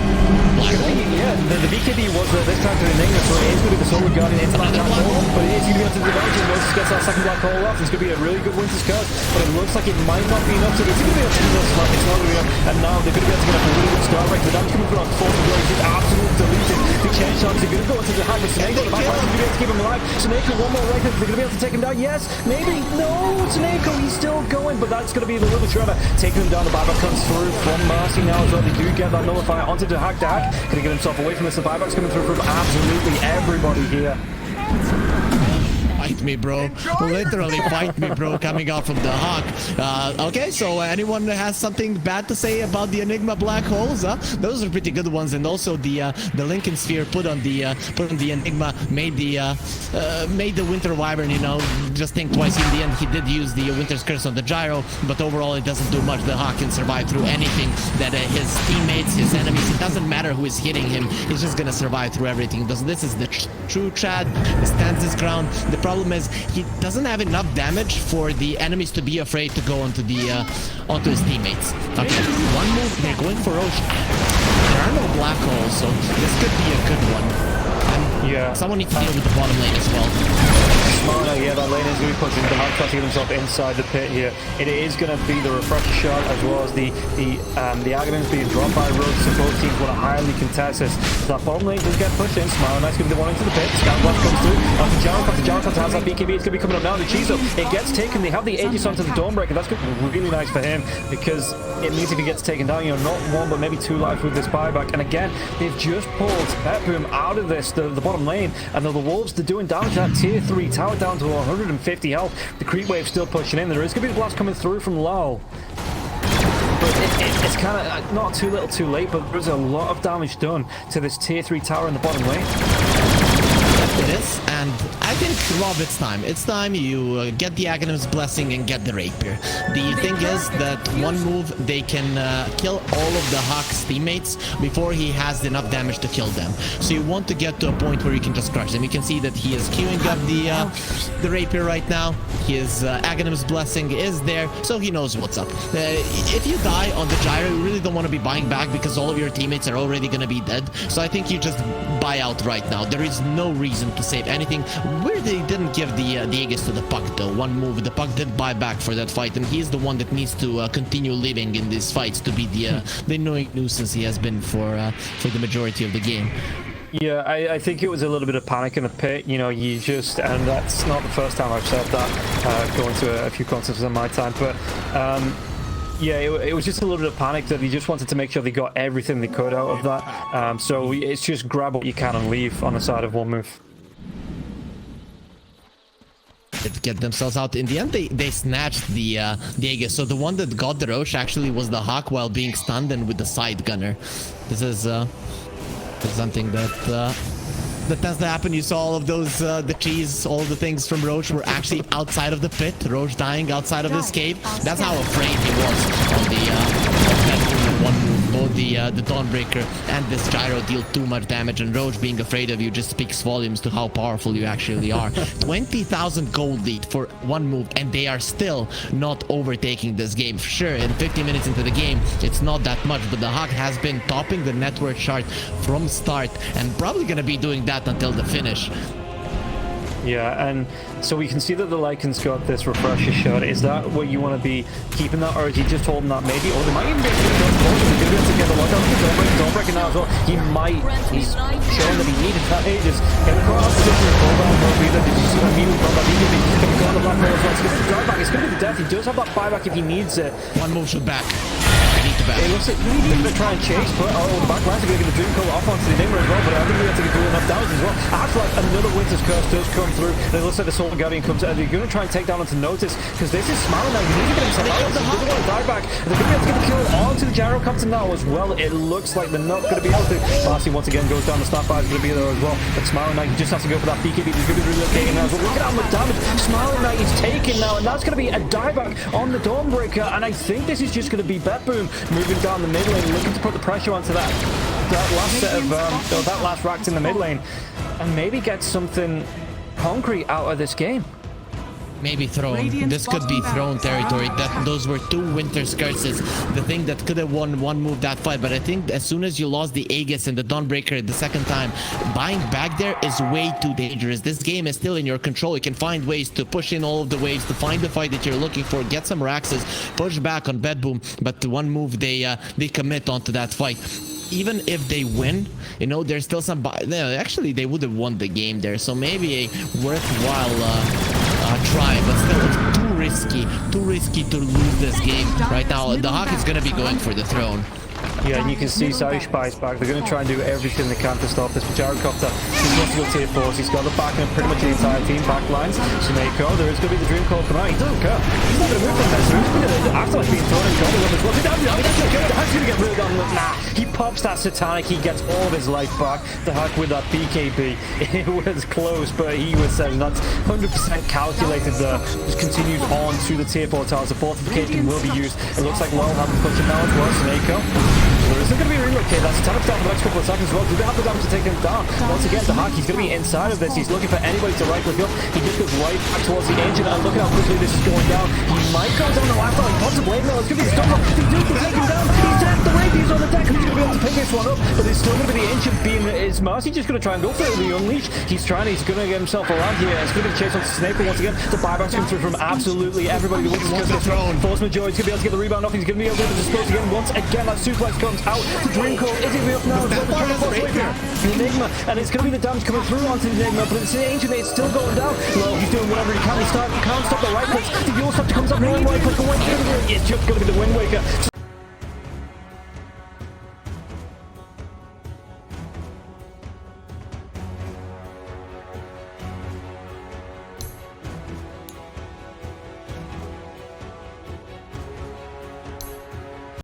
Yeah, the BKB was this time to the Enigma, so it is going to be the Solar Guardian into that black hole, but it is going to be able to divide it. Moses gets that second black hole off. It's going to be a really good Winter's Curse, but it looks like it might not be enough, so it's going to be a single slap. It's not going to be enough, and now they're going to be able to get a really good start right. The damage coming through on 4th blow is absolutely deleted. The change chance are going to go into the hand with Snake on the back. They're going to be able to keep him alive. Snake one more right, they're going to be able to take him down. Yes, maybe. No, Snake, he's still going, but that's going to be the little shredder taking him down. The buyback comes through from Marcy now as well. They do get that nullifier onto the Hack. Can he get himself away from this? The buyback's coming through from absolutely everybody here. fight me, bro. Literally fight me, bro, coming out from the Hawk. Okay, so anyone has something bad to say about the Enigma black holes? Those are pretty good ones, and also the Lycan sphere put on the Enigma made the Winter Wyvern, you know, just think twice. In the end, he did use the Winter's Curse on the gyro, but overall it doesn't do much. The Hawk can survive through anything that his teammates, his enemies, it doesn't matter who is hitting him, he's just gonna survive through everything. This is the true Chad. He stands his ground. The problem is he doesn't have enough damage for the enemies to be afraid to go onto his teammates. Okay, one move, they're going for Roche. There are no black holes, so this could be a good one. And someone needs to deal with the bottom lane as well. Smart, yeah, that lane is going to be pushing. The Hawk trying to get himself inside the pit here. It is going to be the refresher shot as well as the Aghanim's being dropped by Roach, so both teams want to highly contest this. So that bottom lane does get pushed in. Smile Knight's going to be the one into the pit. Scout Blast comes through. After Gyrocopter has that BKB. It's going to be coming up now. The Chizo, it gets taken. They have the Aegis onto the Dawnbreaker. That's going to be really nice for him because it means if he gets taken down, you know, not one but maybe two lives with this buyback. And again, they've just pulled BetBoom out of this, the bottom lane, and the Wolves, they're doing damage to that tier 3 tower down to 150 health. The creep wave still pushing in. There is going to be the blast coming through from low. But it's kind of not too little too late, but there's a lot of damage done to this tier 3 tower in the bottom lane. It is, and I think, Rob, it's time. It's time you get the Aghanim's Blessing and get the Rapier. The thing is that one move, they can kill all of the Hawk's teammates before he has enough damage to kill them. So you want to get to a point where you can just crush them. You can see that he is queuing up the Rapier right now. His Aghanim's Blessing is there, so he knows what's up. If you die on the gyro, you really don't want to be buying back because all of your teammates are already going to be dead. So I think you just buy out right now. There is no reason to save anything. Where they didn't give the Aegis to the Puck though. One move, the Puck did buy back for that fight, and he's the one that needs to continue living in these fights to be the annoying nuisance he has been for the majority of the game. Yeah, I think it was a little bit of panic in the pit. You know, you just, and that's not the first time I've said that, going to a few concerts in my time, but yeah, it was just a little bit of panic that he just wanted to make sure they got everything they could out of that. So it's just grab what you can and leave on the side of one move. Get themselves out. In the end, they snatched the Aegis. So the one that got the Roche actually was the Hawk while being stunned and with the side gunner. This is something that tends to happen. You saw all of those, the cheese, all the things from Roche were actually outside of the pit. Roche dying outside of this cave. That's how afraid he was on the one move. Both the Dawnbreaker and this gyro deal too much damage, and Roche being afraid of you just speaks volumes to how powerful you actually are. 20,000 gold lead for one move, and they are still not overtaking this game. Sure, in 50 minutes into the game, it's not that much, but the Hawk has been topping the network chart from start, and probably going to be doing that until the finish. Yeah, and so we can see that the Lycan's got this refresher shot. Is that where you want to be keeping that, or is he just holding that maybe? Or they might even be able to get the lockout with the Dawnbreaker now as well. He's showing that he needed that Aegis. Can we call out the position of Cooldown Mode either? Did you see what I mean from that? Can we call the Black Hole as well? It's going to drive back. It's going to be the death. He does have that buyback if he needs it. One move should back. It looks like maybe they're going to try and chase, but the back lines are going to get the Dream Coat off onto the Enigma as well, but I think we have to do enough damage as well. After like another Winter's Curse does come through, and it looks like the Soul Guardian comes out. They're going to try and take down onto Notice, because this is smiling now. He needs to get himself out. He doesn't want to die back. And they're going to be able to get the kill onto the Gyrocopter now as well. It looks like they're not going to be able to. Marcy once again goes down. The Snapfire is going to be there as well. But Smiling Knight, he just has to go for that BKB. He's going to be relocating now as well. Look at how much damage Smiling Knight is taking now, and that's going to be a dieback on the Dawnbreaker. And I think this is just going to be BetBoom moving down the mid lane, looking to put the pressure onto that last set of that last racked in the mid lane, and maybe get something concrete out of this game. Maybe throne. This could be throne territory. Those were two Winter's Curses. The thing that could have won one move that fight. But I think as soon as you lost the Aegis and the Dawnbreaker the second time, buying back there is way too dangerous. This game is still in your control. You can find ways to push in all of the waves, to find the fight that you're looking for, get some Raxes, push back on BetBoom. But the one move they commit onto that fight. Even if they win, you know, there's still some... Actually, they would have won the game there. So maybe a worthwhile try, but still too risky to lose this game right now. The Hawk is going to be going for the throne. Yeah, and you can see Saish Spy's back. They're going to try and do everything they can to stop this. But Gyrocopter, he's got to go tier 4s. He's got the back of pretty much the entire team backlines. Snako, there is going to be the dream call coming out. He doesn't care. He's not going to move from there. So he's going to act like being thrown in trouble with his weapon. That's okay. The Hack's going to get rid of him. Nah, he pops that Satanic. He gets all of his life back. The Hack with that BKB. It was close, but he was saying that's 100% calculated there. Just continues on to the tier 4 towers. The fortification will be used. It looks like Lowell having to push him now as well. Snako. There isn't going to be a relocate. That's a Satanic down for the next couple of seconds as well. Do they have the damage to take him down? Once again, the Hack, he's going to be inside of this. He's looking for anybody to right click up. He just goes right back towards the engine, and look at how quickly this is going down. He might go down the last line. Pops a blade now. It's going to be the stumble. He does take him down. He's dead. The Rapiers on the deck. Who's going to be able to pick this one up? But it's still going to be the engine being his Mercy. Just going to try and go for it with the Unleash. He's trying. He's going to get himself around here. It's going to be chased on Snaper once again. The buybacks come through from absolutely everybody. Force Major. He's going to be able to get the rebound off. He's going to be able to dispose again. Once again, that suplex comes out. The Dream Call. Is he up now? The Enigma. And it's going to be the damage coming through onto the Enigma. But it's the Ancient. It's still going down. Well, he's doing whatever he can. He can't stop the right clicks. The Yule Scepter comes up. One right click away. It's just going to be the Wind Waker.